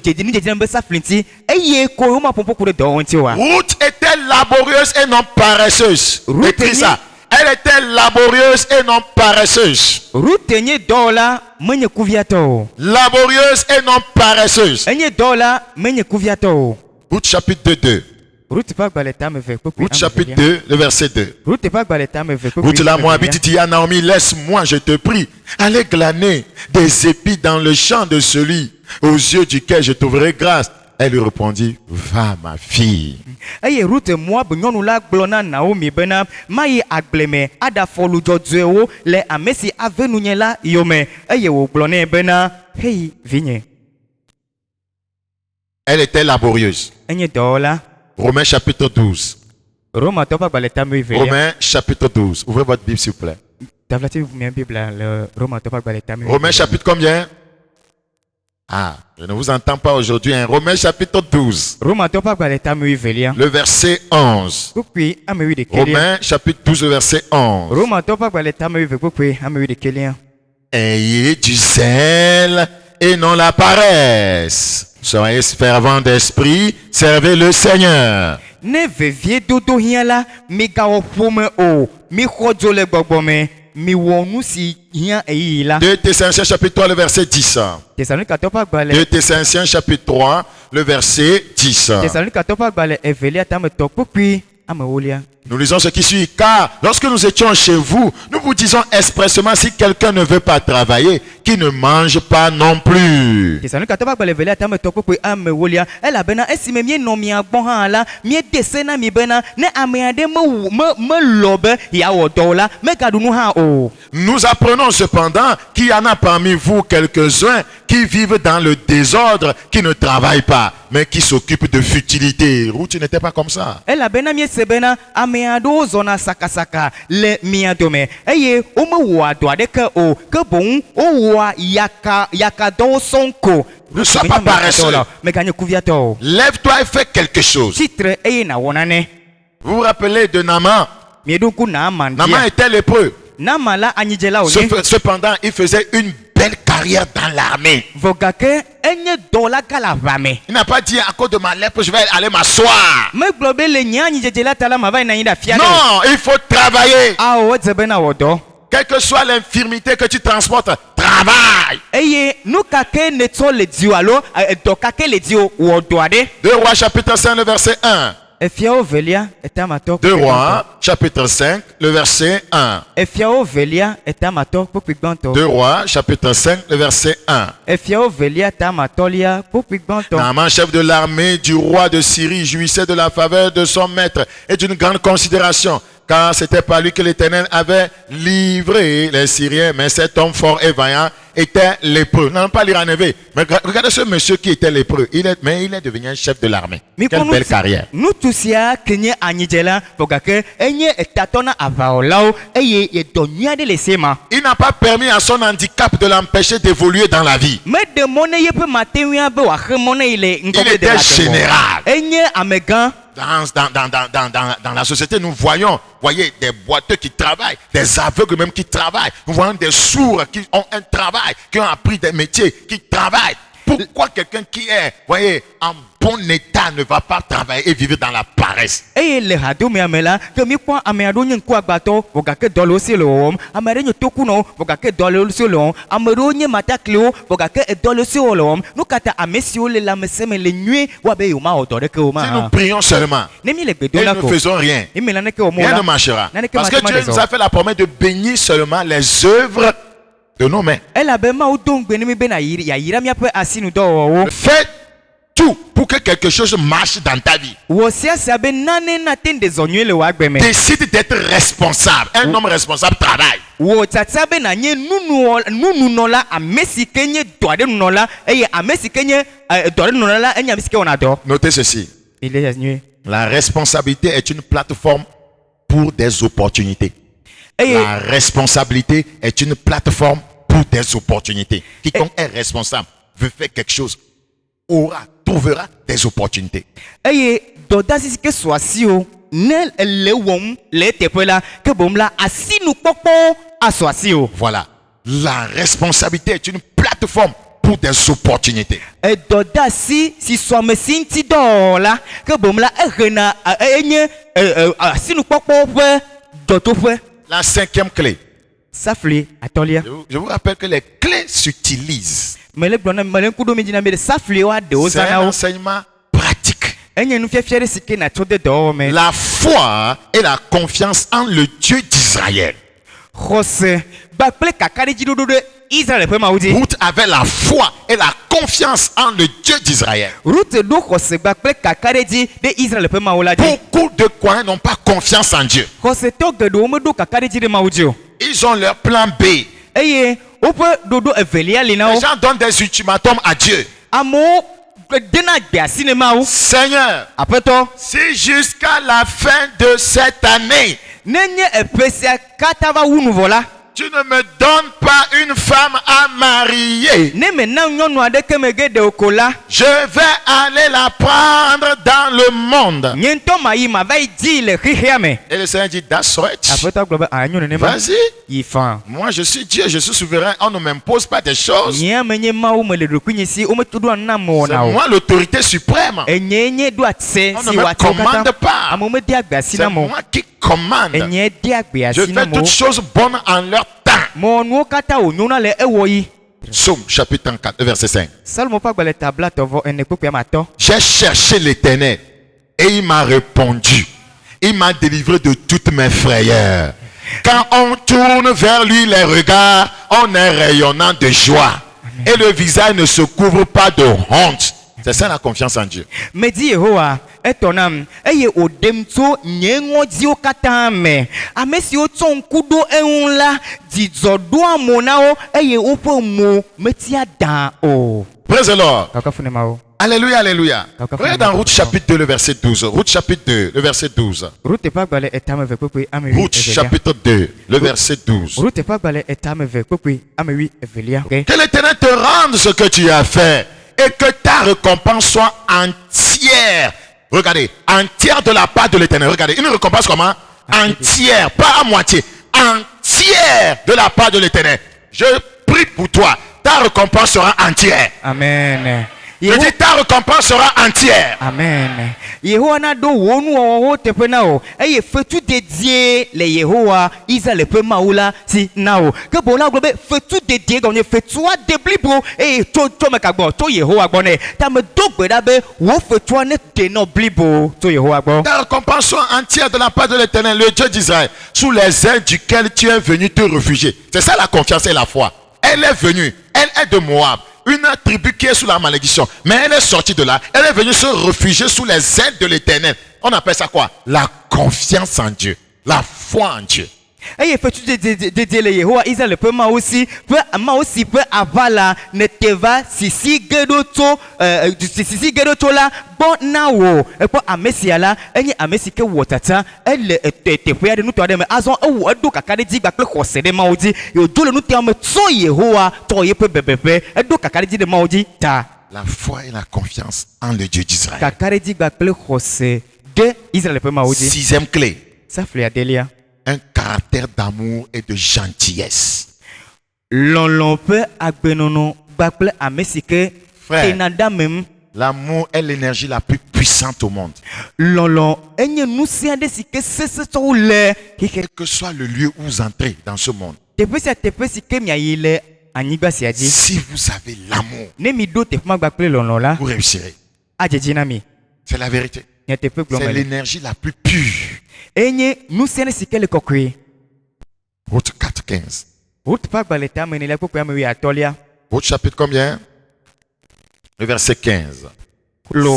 Speaker 3: dzedini be safli ŋuti eye ko womaƒoƒo ku ɖe dɔwɔwɔ ŋuti oa.
Speaker 2: Ruth était laborieuse et non paresseuse.
Speaker 3: Ruth
Speaker 2: Écris
Speaker 3: est-
Speaker 2: ça. Elle était laborieuse et non paresseuse.
Speaker 3: Ruth nye dɔwɔla menye kuviatɔ o.
Speaker 2: Laborieuse et non paresseuse.
Speaker 3: enye dɔwɔla menye kuviatɔ o.
Speaker 2: Ruth chapitre 2.
Speaker 3: Ruth ƒe agbalẽ tame ve kpekpe
Speaker 2: Ruth chapitre 2, le verset 2.
Speaker 3: Ruth ƒe agbalẽ tame ve kpekpe
Speaker 2: Ruth la Moabite dit à Naomi, laisse-moi, je te prie, aller glaner des épis dans le champ de celui aux yeux duquel je trouverai grâce. Elle lui répondit, va ma fille.
Speaker 3: Eye Ruth Moab nyɔnu la gblɔ na Naomi bena mayi agbleme aɖafɔlu dzɔdzɔewo le ame si ave nunye la yome eye wògblɔ nɛ bena hei vinye.
Speaker 2: Elle était laborieuse.
Speaker 3: Enye dɔwɔla.
Speaker 2: Romains chapitre 12.
Speaker 3: Romatɔwo ƒe agbalẽ tame wuivelia.
Speaker 2: Romains chapitre 12. Ouvrez votre Bible s'il vous plaît.
Speaker 3: Taflati mia Bible le Romatɔwo ƒe agbalẽ tame.
Speaker 2: Romains chapitre combien? Ah, je ne vous entends pas aujourd'hui. Hein. Romains chapitre 12.
Speaker 3: Romatɔwo ƒe agbalẽ tame wuivelia.
Speaker 2: Le verset 11.
Speaker 3: Kpukpui ame wuiɖekelia.
Speaker 2: Romains chapitre 12, le verset 11.
Speaker 3: Romatɔwo ƒe agbalẽ tame wuive kpukpui ame wuiɖekelia.
Speaker 2: Ayez du zèle et non la paresse. Soyez fervents d'esprit, servez le Seigneur.
Speaker 3: Ne vevie dodo hiã la, migawɔ ƒome o, mixɔ dzo le gbɔgbɔ me, miwɔ nu si hiã eyiyi la.
Speaker 2: 2 Thessaloniciens chapitre 3, le verset 10.
Speaker 3: Thessalonicatɔwo ƒe agbalẽ.
Speaker 2: 2 Thessaloniciens chapitre 3, le verset 10.
Speaker 3: Thessalonicatɔwo ƒe agbalẽ evelia tametɔ kpukpui ame ewolia.
Speaker 2: Nous lisons ce qui suit. Car lorsque nous étions chez vous, nous vous disons expressément, si quelqu'un ne veut pas travailler, qu'il ne mange pas non plus.
Speaker 3: Thessalonicatɔwo ƒe agbalẽ evelia tametɔ kpukpui ame ewolia. Elabena esime mienɔ mia gbɔ hã la, miede se na mi bena ne ame aɖe melɔ be yeawɔ dɔ o la, megaɖu nu hã o.
Speaker 2: Nous apprenons cependant qu'il y en a parmi vous quelques-uns qui vivent dans le désordre, qui ne travaillent pas, mais qui s'occupent de futilité. Ruth n'était pas comme ça.
Speaker 3: Elabena miese bena ame aɖewo zɔna sakasaka le mia dome eye womewɔa dɔ aɖeke o ke boŋ wowɔa yakadɔwo sɔŋ ko.
Speaker 2: Ne sois pas paresseux.
Speaker 3: Meganye kuviatɔ.
Speaker 2: Lève-toi et fais quelque chose.
Speaker 3: Titre eye nawɔ nane.
Speaker 2: Vous vous rappelez de Naaman?
Speaker 3: Mieɖo ŋku Naaman.
Speaker 2: Naaman était lépreux.
Speaker 3: Naaman la anyidzela wònye.
Speaker 2: Cependant, il faisait une belle carrière dans l'armée.
Speaker 3: Vɔ gake enye dɔwɔla le aʋa me.
Speaker 2: Il n'a pas dit à cause de ma lèpre, je vais aller m'asseoir.
Speaker 3: Megblɔ be le nye anyidzedze la ta la mava yina anyi ɖe afia ɖe.
Speaker 2: Non, il faut travailler.
Speaker 3: Awo edze bena wɔ dɔ.
Speaker 2: Quelle que soit l'infirmité que tu transportes, travaille.
Speaker 3: Eye nu kake ne tsɔ le diwo alo dɔ kake le diwo wɔ dɔ aɖe.
Speaker 2: 2 Rois chapitre 5, le verset 1.
Speaker 3: Efiawo velia etamatɔ.
Speaker 2: 2 Rois chapitre 5, le verset 1.
Speaker 3: Efiawo velia etamatɔ kpukpui gbãtɔ.
Speaker 2: 2 Rois chapitre 5, le verset 1.
Speaker 3: Efiawo velia tamatɔlia kpukpui gbãtɔ.
Speaker 2: Naaman, chef de l'armée du roi de Syrie, jouissait de la faveur de son maître et d'une grande considération, car c'était par lui que l'Éternel avait livré les Syriens. Mais cet homme fort et vaillant était lépreux. Non, pas lire en éveil. Mais regardez ce monsieur qui était lépreux. Mais il est devenu un chef de l'armée. Quelle belle carrière.
Speaker 3: Nous tous ya kenye anyidzela bogake enye etatona avaolao eye yedonya de lesema.
Speaker 2: Il n'a pas permis à son handicap de l'empêcher d'évoluer dans la vie.
Speaker 3: Mais de mone yepe matewia be wa khemone ile
Speaker 2: il était général.
Speaker 3: Enye amegan.
Speaker 2: Dans la société, nous voyez des boiteux qui travaillent, des aveugles même qui travaillent. Nous voyons des sourds qui ont un travail, qui ont appris des métiers, qui travaillent. Pourquoi quelqu'un qui est, voyez, en bon état ne va pas travailler et vivre dans la paresse?
Speaker 3: Et le hado me amela que mi kwa ameado nyen kwa gbato bogake dolo si lo amere nyo tokuno bogake dolo si lo amero nye matakleo bogake dolo si lo no kata amesio le la meseme le nue wa be yo ma odore ke o ma.
Speaker 2: Si nous prions seulement et nous faisons rien, rien ne marchera. Parce que Dieu nous a fait la promesse de bénir seulement les œuvres de nos mains. Fais tout pour que quelque chose marche dans ta vie. Décide d'être responsable. Un homme responsable travaille. Notez ceci. La responsabilité est une plateforme pour des opportunités. La responsabilité est une plateforme pour des opportunités. Quiconque est responsable veut faire quelque chose, trouvera des opportunités. Voilà. La responsabilité est une plateforme pour des opportunités. La cinquième clé. Je vous rappelle que les clés s'utilisent. C'est un enseignement pratique. La foi et la confiance en le Dieu d'Israël. Ruth avait la foi et la confiance en le Dieu d'Israël. Beaucoup de croyants n'ont pas confiance en Dieu. Ils ont leur plan B. Les gens donnent des ultimatums à Dieu. Seigneur, si jusqu'à la fin de cette année, tu ne me donnes pas une femme à marier, je vais aller la prendre dans le monde. Et le Seigneur dit, that's right. Vas-y. Moi je suis Dieu, je suis souverain. On ne m'impose pas des choses. C'est moi l'autorité suprême. On ne me commande pas. C'est moi qui commande. Je fais toutes choses bonnes en leur temps. Psaume chapitre 4 verset 5. J'ai cherché l'Éternel et il m'a répondu. Il m'a délivré de toutes mes frayeurs. Quand on tourne vers lui les regards, on est rayonnant de joie. Et le visage ne se couvre pas de honte. C'est ça la confiance en Dieu.
Speaker 3: Mais dit Yehowa, etonam, eye odemto nyengodio katame. Amesi oton kudo eunla, dizodo amonao, eye opo mo metia dan o.
Speaker 2: Praise the Lord. Alléluia, alléluia. Regardez dans Ruth chapitre 2, le verset 12. Ruth chapitre 2, le verset 12. Ruth chapitre 2, le verset 12. Que l'Éternel te rende ce que tu as fait et que ta récompense soit entière. Regardez, entière de la part de l'Éternel. Regardez, une récompense comment? Entière, pas à moitié. Entière de la part de l'Éternel. Je prie pour toi. Ta récompense sera entière.
Speaker 3: Amen.
Speaker 2: Je dis ta récompense sera entière.
Speaker 3: Amen. Yehowa do wonu o tepenao. Eye fetu dédié le Yehowa isa le pe maula si nao. Que bon la globe fetu dédié gonye fetua deblibro e to me kagbo to Yehowa gbone. Ta me dogbe dabe wo fetua ne de no blibo to Yehowa gbo.
Speaker 2: Ta récompense soit entière de la part de l'Éternel, le Dieu d'Israël, sous les ailes duquel tu es venu te réfugier. C'est ça la confiance et la foi. Elle est venue, elle est de Moab. Une tribu qui est sous la malédiction. Mais elle est sortie de là. Elle est venue se réfugier sous les ailes de l'Éternel. On appelle ça quoi? La confiance en Dieu. La foi en Dieu.
Speaker 3: Et fait tu de le Yehowa Israël peut ma aussi peut avala ne teva sisi gedoto la bon nawo et pour amesia la enye amesi ke wotata elle te foi de nous toi de azon o do kakade di gba pe kose de maudi yo do le nous te am so Yehowa to ye pe bebebe e do kakade di de maudi ta
Speaker 2: la foi et la confiance en le Dieu d'Israël.
Speaker 3: Kakade di gba pe kose de Israël peut maudi.
Speaker 2: Sixième clé.
Speaker 3: Ça flia delia.
Speaker 2: Un caractère d'amour et de gentillesse. Frère, l'amour est l'énergie la plus puissante au monde. Quel que soit le lieu où vous entrez dans ce monde, si vous avez l'amour, vous réussirez. C'est la vérité. C'est l'énergie la plus pure. Route 4:15. Route chapitre combien? Le verset 15.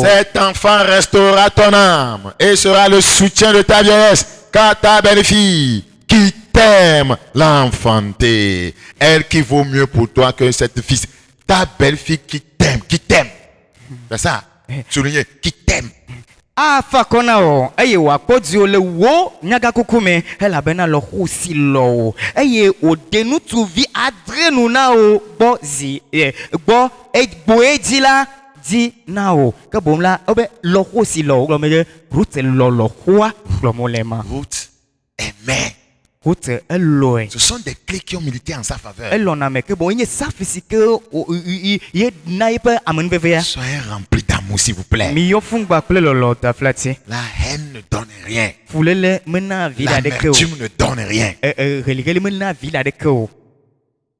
Speaker 2: Cet enfant restaurera ton âme et sera le soutien de ta vieillesse, car ta belle-fille qui t'aime l'a enfantée. Elle qui vaut mieux pour toi que cette fille. Ta belle-fille qui t'aime. C'est ça. Soulignez, qui t'aime.
Speaker 3: Afa konao eye wakodi ole wo nyaga kukume hela bena lo husi lo eye odenu tuvi adrenu nao bozi bo boejila di nao kabomla obe lo husi lo glomede route lo kwa glomolema
Speaker 2: route aimait.
Speaker 3: Ce
Speaker 2: sont des clés qui ont milité en sa faveur. Soyez remplis d'amour, s'il vous plaît. La haine ne donne rien. L'amertume ne donne rien.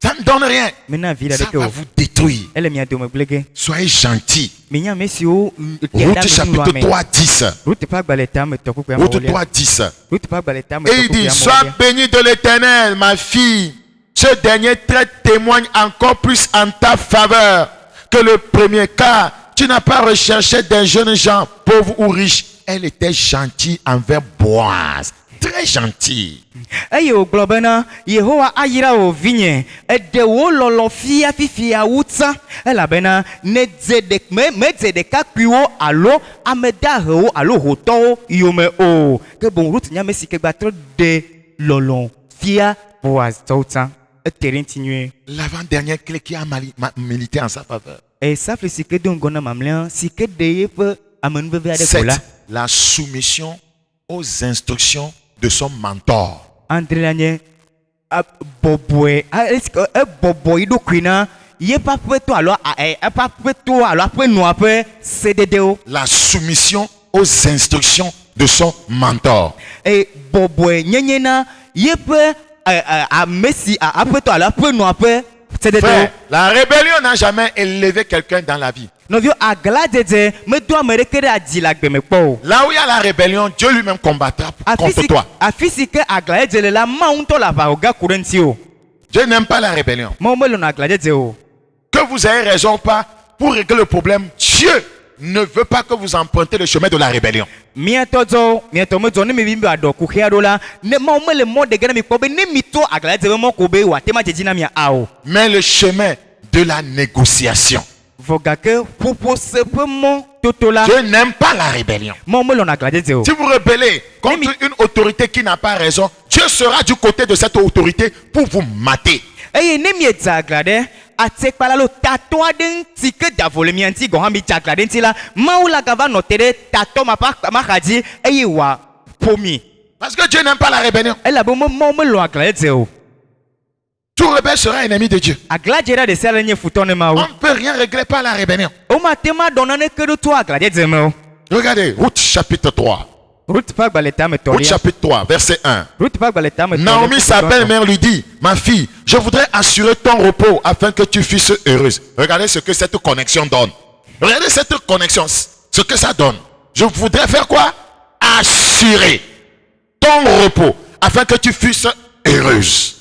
Speaker 2: Ça ne donne rien. Ça va vous détruire. Soyez gentils. Route chapitre 3:10. Route 3:10. Et il dit, sois bénie de l'Éternel, ma fille, ce dernier trait témoigne encore plus en ta faveur que le premier, car tu n'as pas recherché des jeunes gens pauvres ou riches. Elle était gentille envers Boaz. Très gentil.
Speaker 3: Ayo globena Yehowa ayira o vinye ede wo lolo fia fifia wutsa elabena ne zedek me zedeka kwiwo alo ameda ho alo hoto yome o ke bon route nya mesi ke batro de lolo fia Boaz tauta eterintinue.
Speaker 2: L'avant-dernière clé qui a milité en sa faveur.
Speaker 3: Et ça fait si que dongona mamlian si que de pe amenve ve ade kola.
Speaker 2: La soumission aux instructions de son mentor.
Speaker 3: Entre l'année, boboé, boboé do quina, yé pas plutôt alors, pas plutôt alors après nous après CDDO.
Speaker 2: La soumission aux instructions de son mentor.
Speaker 3: Et boboé, nyena, yé peut à Messi, après toi alors après nous après CDDO.
Speaker 2: Frère, la rébellion n'a jamais élevé quelqu'un dans la vie.
Speaker 3: Là où il y a
Speaker 2: la rébellion, Dieu lui-même combattra contre toi. Dieu n'aime pas la rébellion. Que vous ayez raison ou pas, pour régler le problème, Dieu ne veut pas que vous empruntez le chemin de la rébellion.
Speaker 3: Mais
Speaker 2: le chemin de la négociation. Dieu n'aime pas la rébellion. Si vous rebellez contre une autorité qui n'a pas raison, Dieu sera du côté de cette autorité pour vous mater. Parce que Dieu n'aime pas la rébellion. Tout rebelle sera ennemi de Dieu. On ne peut rien régler par la rébellion. Regardez, Ruth chapitre 3. Ruth chapitre 3, verset 1. Naomi, sa belle-mère, lui dit: ma fille, je voudrais assurer ton repos afin que tu fusses heureuse. Regardez ce que cette connexion donne. Regardez cette connexion, ce que ça donne. Je voudrais faire quoi? Assurer ton repos afin que tu fusses heureuse.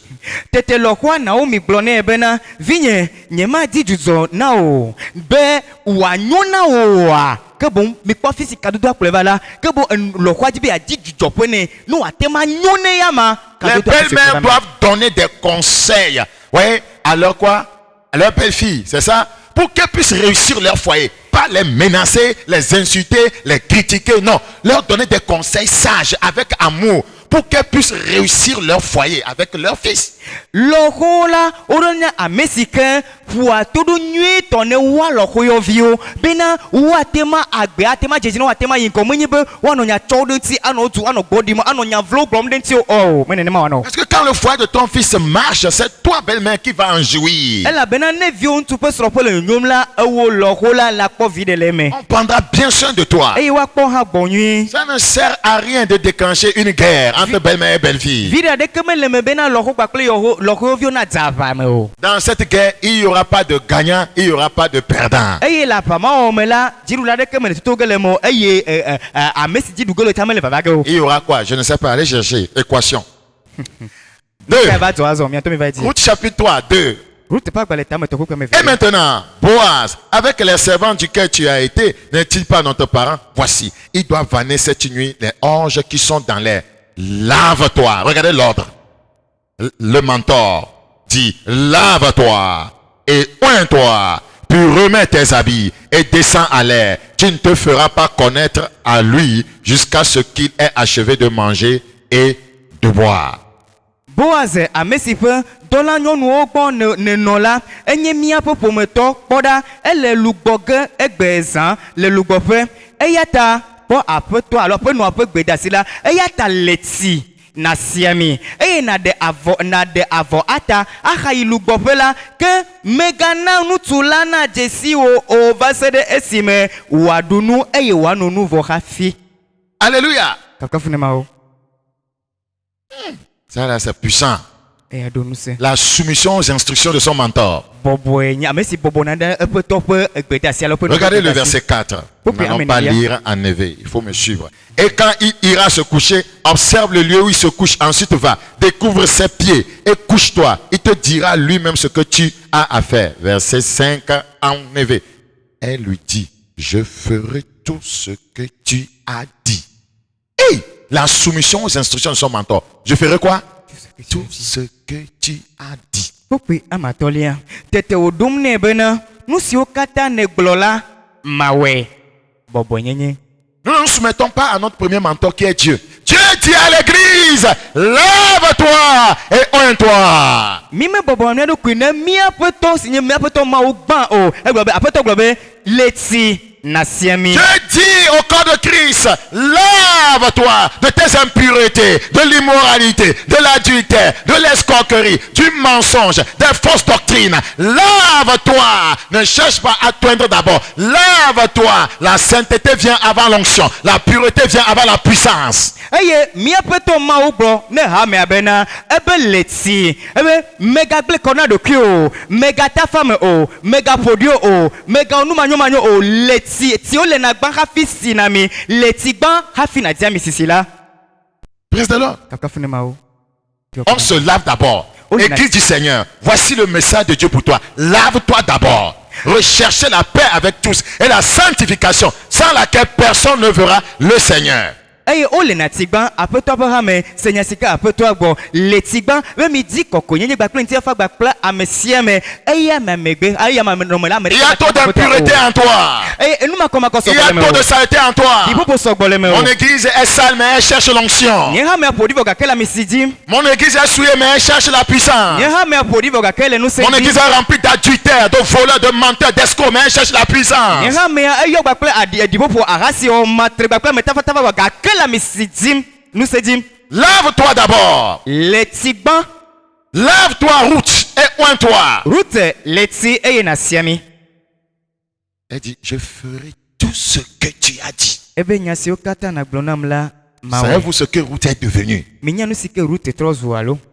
Speaker 3: Tete lokwa Naomi blone bena vinye nyema di juzo nao be wanyona wa kebo mi kwa physique do akuleva la kebo lokwa di be adi jujo pene no atema nyone yama.
Speaker 2: Les belles-mères doivent donner des conseils, ouais, alors quoi, à leur belle-fille, c'est ça, pour qu'elles puissent réussir leur foyer, pas les menacer, les insulter, les critiquer, non, leur donner des conseils sages avec amour, pour qu'elles puissent réussir leur foyer avec leur fils.
Speaker 3: Lohola oronya amesike pour todo nuit tonne wa lohoyo vio bena watema agbe atema jejino watema yinko munyibe wanonya chodoti anotu anogodimo anonya vlogrom denti oh menenema wano.
Speaker 2: Parce que quand le foyer de ton fils marche, c'est toi belle-mère qui va en jouir.
Speaker 3: Elle a bena ne vio tu peux se rappeler nyomla ewo lohola la po vide leme.
Speaker 2: On prendra bien soin de toi.
Speaker 3: Et wa po ha bonui.
Speaker 2: Ça ne sert à rien de déclencher une guerre entre belle-mère et belle-fille. Dans cette guerre, il n'y aura pas de gagnant, il n'y aura pas de perdant. Il y aura quoi? Je ne sais pas, allez chercher. Équation. 2. Ruth chapitre 3, 2. Et maintenant, Boaz, avec les servants duquel tu as été, n'est-il pas notre parent? Voici, il doit vanner cette nuit les orges qui sont dans l'air. Lave-toi. Regardez l'ordre. Le mentor dit: lave-toi et oins-toi, puis remets tes habits et descends à l'air. Tu ne te feras pas connaître à lui jusqu'à ce qu'il ait achevé de manger et de boire.
Speaker 3: Boaz a mesipe dola nyonu ogbon ne nola enye mia popo meto poda ele lugboge egbezan le lugbofe eyata po apeto alo pe no ape gbedasila eyata leti na siami eye na de avo ata aha ilugbofe la ke megana nutula na jesi o vasede esime wadunu eye wanunu vo hafi.
Speaker 2: Alléluia.
Speaker 3: Kakafunema o.
Speaker 2: Ça là c'est puissant. La soumission aux instructions de son mentor. Regardez le verset 4. Nous n'allons pas lire en éveil. Il faut me suivre. Et quand il ira se coucher, observe le lieu où il se couche. Ensuite va, découvre ses pieds et couche-toi. Il te dira lui-même ce que tu as à faire. Verset 5 en éveil. Elle lui dit, je ferai tout ce que tu as dit. Et la soumission aux instructions de son mentor. Je ferai quoi? Tout ce que tu as dit. Nous ne nous soumettons pas à notre premier mentor qui est Dieu. Dieu dit à l'église, lève-toi et oins-toi. Dieu dit au corps de Christ, lève-toi de tes impuretés, de l'immoralité, de l'adultère, de l'escroquerie, du mensonge, des fausses doctrines. Lève-toi. Ne cherche pas à t'oindre d'abord. Lève-toi. La sainteté vient avant l'onction. La pureté vient avant la puissance. Praise the Lord. On se lave d'abord. Église du Seigneur, voici le message de Dieu pour toi. Lave-toi d'abord. Recherchez la paix avec tous et la sanctification, sans laquelle personne ne verra le Seigneur.
Speaker 3: Eye ole na tigban apeto abraham senya sika apeto agbo le tigban we mi di koko nyenye gba plen ti afa gba pla amesia me eye memegbe eye ma normal
Speaker 2: il y a trop d'impureté en toi.
Speaker 3: Enu ma koma ko so
Speaker 2: il y a trop de saleté en toi.
Speaker 3: Di popo so gbole me.
Speaker 2: Mon église est sale mais elle cherche l'onction.
Speaker 3: Nye ha me apodi voga kela misidi.
Speaker 2: Mon église est souillée mais elle cherche la puissance.
Speaker 3: Nye ha me apodi voga kele nu se.
Speaker 2: Mon église est remplie d'adultères, de voleurs, de menteurs, d'escrocs mais elle cherche la puissance.
Speaker 3: Nye ha me ayo gba pla adi popo arasi o matre gba pla metafa tafa voga kela misidi. Nous se dit,
Speaker 2: lave-toi d'abord.
Speaker 3: Letiban.
Speaker 2: Lave-toi, Ruth, et oins-toi.
Speaker 3: Ruth, leti et nasiami.
Speaker 2: Elle dit, je ferai tout ce que tu as dit. Savez-vous ce que Ruth est devenue?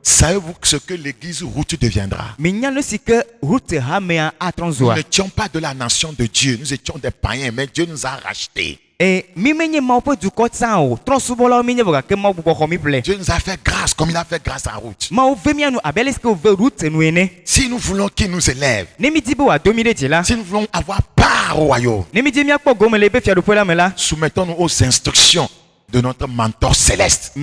Speaker 2: Savez-vous ce que l'église Ruth deviendra? Nous n'étions pas de la nation de Dieu, nous étions des païens, mais Dieu nous a rachetés. Dieu nous a fait grâce comme il a fait grâce à Ruth. Si nous voulons qu'il nous élève, si nous voulons avoir part au royaume, soumettons-nous aux instructions de notre mentor céleste.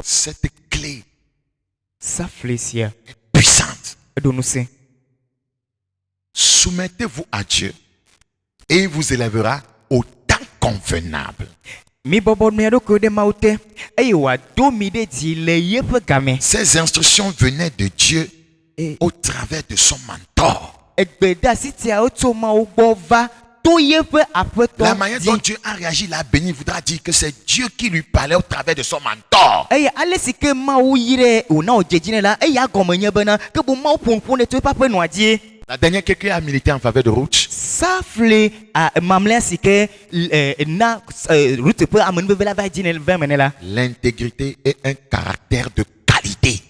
Speaker 2: Cette clé est puissante. Soumettez-vous à Dieu et il vous élèvera au temps convenable. Ces instructions venaient de Dieu au travers de son mentor. La manière dont Dieu a réagi, l'a béni, voudra dire que c'est Dieu qui lui parlait au travers de son mentor. La dernière quelqu'un a milité en faveur de Ruth. L'intégrité est un caractère de qualité.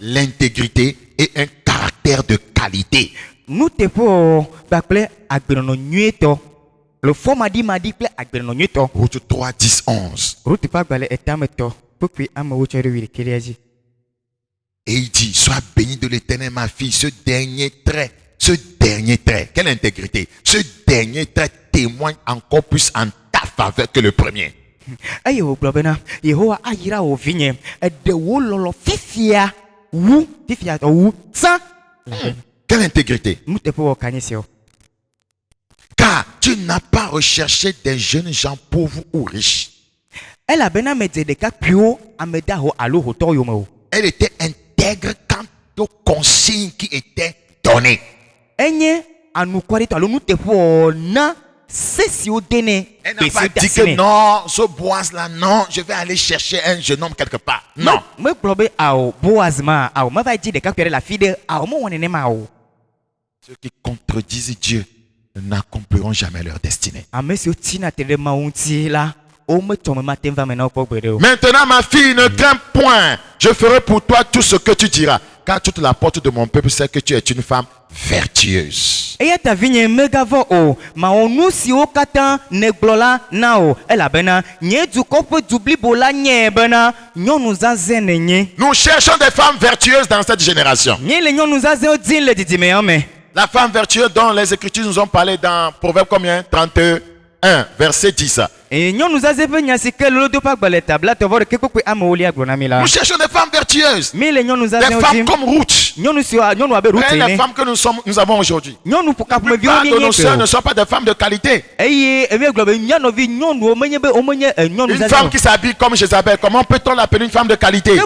Speaker 2: L'intégrité est un caractère de qualité. Ruth 3, 10, 11. Et il dit, sois béni de l'Éternel, ma fille, ce dernier trait, quelle intégrité? Ce dernier trait témoigne encore plus en ta faveur que le premier. Quelle intégrité? Car tu n'as pas recherché des jeunes gens pauvres ou riches. Elle était intègre quant aux consignes qui étaient données. Elle n'a pas dit que non, ce Boaz-là, non, je vais aller chercher un jeune homme quelque part. Non. Ceux qui contredisent Dieu n'accompliront jamais leur destinée. Maintenant, ma fille, ne crains point. Je ferai pour toi tout ce que tu diras. Car toute la porte de mon peuple sait que tu es une femme vertueuse.
Speaker 3: Nous
Speaker 2: cherchons des femmes vertueuses dans cette génération. La femme vertueuse dont les Écritures nous ont parlé dans Proverbe combien? 31, verset 10. Nous cherchons des femmes vertueuses, des femmes comme Ruth, les femmes que nous avons aujourd'hui. La plupart de nos sœurs ne sont pas des femmes de qualité. Une femme qui s'habille comme Jézabel, comment peut-on l'appeler une femme de qualité? Une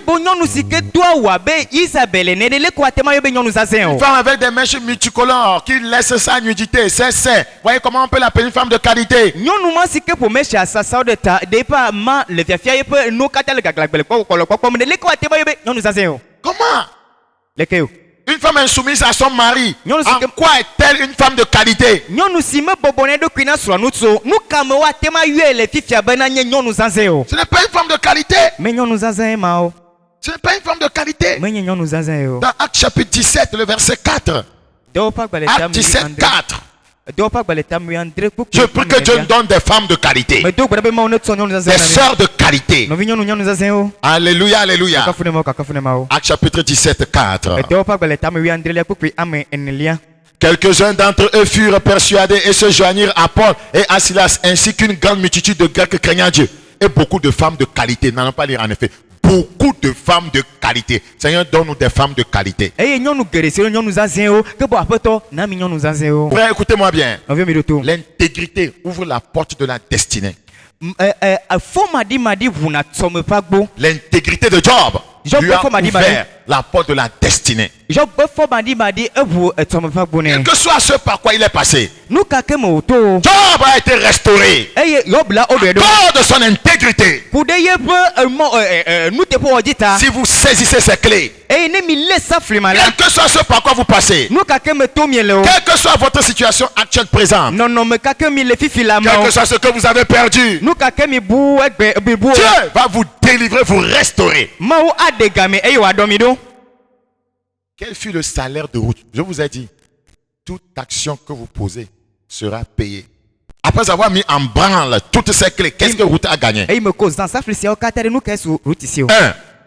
Speaker 2: femme avec des mèches multicolores qui laisse sa nudité, ses seins. Voyez comment on peut l'appeler une femme de qualité? Comment? Une femme insoumise à son mari, en quoi est-elle une femme de qualité?
Speaker 3: Ce n'est pas
Speaker 2: une femme de qualité. Ce n'est pas une femme de qualité. Dans Actes chapitre 17, le verset 4. Actes 17, 4. Je prie que Dieu nous donne des femmes de qualité, des sœurs de qualité. Alléluia, alléluia. Actes chapitre 17, 4. Quelques-uns d'entre eux furent persuadés et se joignirent à Paul et à Silas, ainsi qu'une grande multitude de Grecs craignant Dieu. Et beaucoup de femmes de qualité, n'allons pas lire en effet. Beaucoup de femmes de qualité. Seigneur, donne-nous des femmes de qualité. Frère, écoutez-moi bien. L'intégrité ouvre la porte de la destinée. L'intégrité de Job lui a ouvert la porte de la destinée. Quel que soit ce par quoi il est passé, Job a été restauré à cause de son intégrité. Si vous saisissez ces clés, quel que soit ce par quoi vous passez, quelle que soit votre situation actuelle présente, quel que soit ce que vous avez perdu, Dieu va vous délivrer, vous restaurer. Quel fut le salaire de Ruth? Je vous ai dit, toute action que vous posez sera payée. Après avoir mis en branle toutes ces clés, qu'est-ce que Ruth a gagné? 1.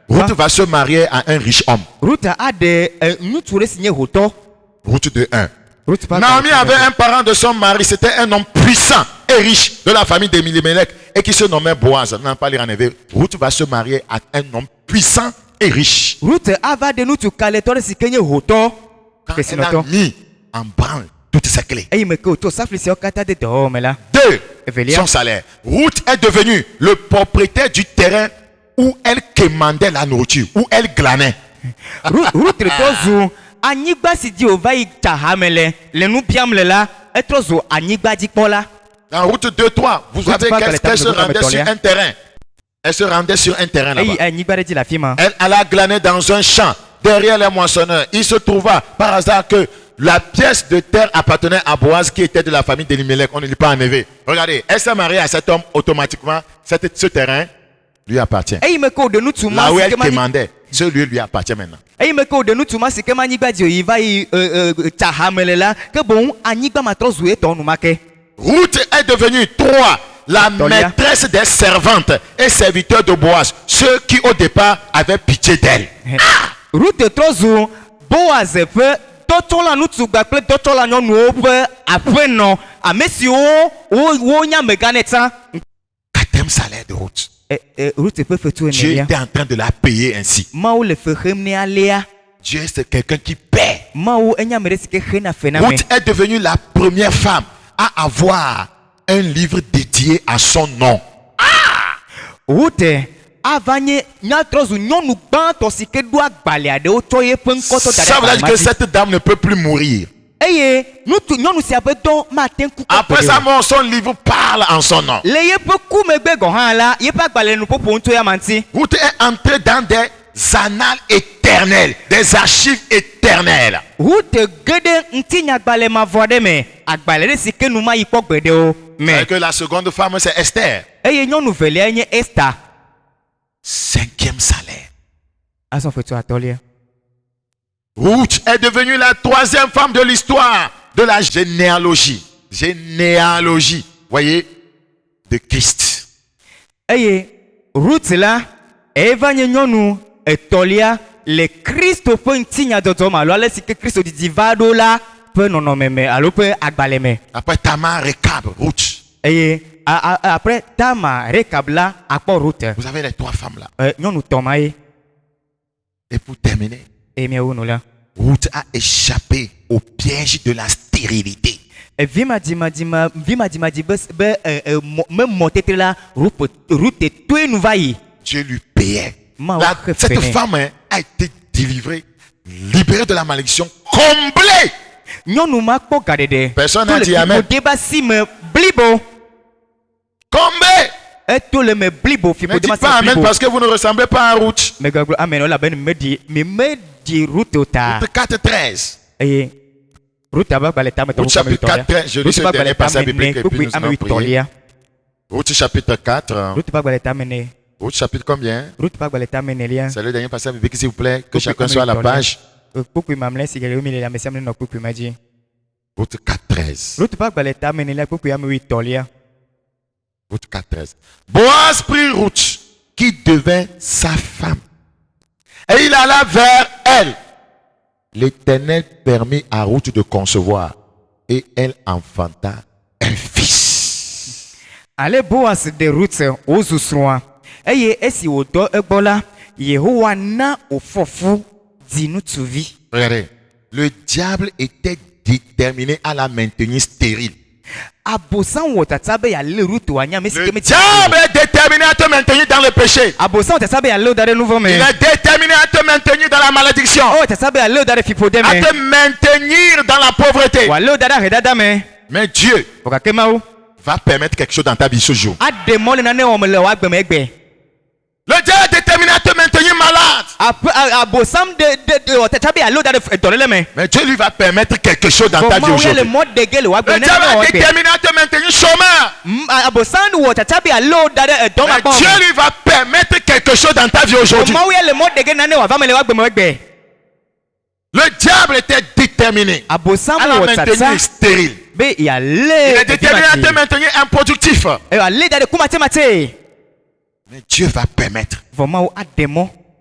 Speaker 2: Ruth va se marier à un riche homme. Ruth 2:1. Naomi avait un parent de son mari, c'était un homme puissant et riche de la famille d'Elimelech et qui se nommait Boaz. Non, pas lire en effet. Ruth va se marier à un homme puissant et riche. Quand elle a mis en branle toutes ses clés. 2. Son salaire. Ruth est devenue le propriétaire du terrain où elle quémandait la nourriture, où elle glanait. Dans Ruth 2:3, vous avez qu'elle se rendait sur un terrain. Elle se rendait sur un terrain là-bas. Elle alla glaner dans un champ derrière les moissonneurs. Il se trouva par hasard que la pièce de terre appartenait à Boaz qui était de la famille d'Elimelech. On ne lit pas en effet. Regardez, elle s'est mariée à cet homme automatiquement. Ce terrain lui appartient. Là où elle quémandait, ce lieu lui appartient maintenant. Ruth est devenue 3. La maîtresse des servantes et serviteurs de Boaz, ceux qui au départ avaient pitié d'elle. Quatrième salaire de Ruth. Dieu était en train de la payer ainsi. Dieu c'est quelqu'un qui paie. Ruth est devenue la première femme à avoir un livre dédié à son nom.
Speaker 3: Ça veut dire
Speaker 2: que cette dame ne peut plus mourir. Après sa mort, son livre parle en son nom. Ruth est entrée dans des annales éternelles, des archives éternelles. C'est que la seconde femme, c'est Esther. 5e salaire. Ruth est devenue la 3e femme de l'histoire de la généalogie. Généalogie, voyez, de Christ.
Speaker 3: Ruth là, Eva nyonu etolia le Christo peut ntinya dodoma lo ale sike Christo di divado la peut nono meme alo peut agbaleme.
Speaker 2: Après Tamar, Rekab, Ruth.
Speaker 3: Après Tamar, Rekab là, après Ruth.
Speaker 2: Vous avez les 3 femmes là.
Speaker 3: Nyonu Tomae.
Speaker 2: Et pour terminer, Ruth a échappé au piège de la stérilité.
Speaker 3: Vima di
Speaker 2: Dieu lui payait. Cette femme a été délivrée, libérée de la malédiction, comblée. Personne n'a dit amen. Comblée. Ne dites pas amen parce que vous ne ressemblez pas à Ruth. Ruth 4:13. Ruth chapitre 4, je lis ce dernier passage biblique et puis nous allons prier. Ruth chapitre 4. Ruth chapitre combien? C'est le dernier passage biblique, s'il vous plaît, que chacun soit à la page. Ruth 4:13. Ruth 4:13. Boaz prit Ruth, qui devint sa femme, et il alla vers elle. L'Éternel permit à Ruth de concevoir, et elle enfanta un fils.
Speaker 3: Ale Boaz de Ruth ozusroa. Eye esi wodo egbola, Yehowa na ofofu dinu tuvi.
Speaker 2: Regardez, le diable était déterminé à la maintenir stérile. Le diable est déterminé à te maintenir dans le péché. Il est déterminé à te maintenir dans la malédiction. À te maintenir dans la pauvreté. Mais Dieu va permettre quelque chose dans ta vie ce jour. Le diable est déterminé à te maintenir malade. Mais Dieu lui va permettre quelque chose dans ta vie aujourd'hui. Le diable est déterminé à te maintenir chômeur. Mais Dieu lui va permettre quelque chose dans ta vie aujourd'hui. Le diable était déterminé à la maintenir stérile. Il est déterminé à te maintenir improductif. Mais Dieu va permettre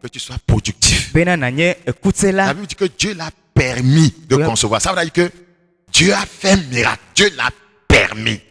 Speaker 2: que tu sois productif. La Bible dit que Dieu l'a permis de concevoir. Ça veut dire que Dieu a fait un miracle. Dieu l'a permis.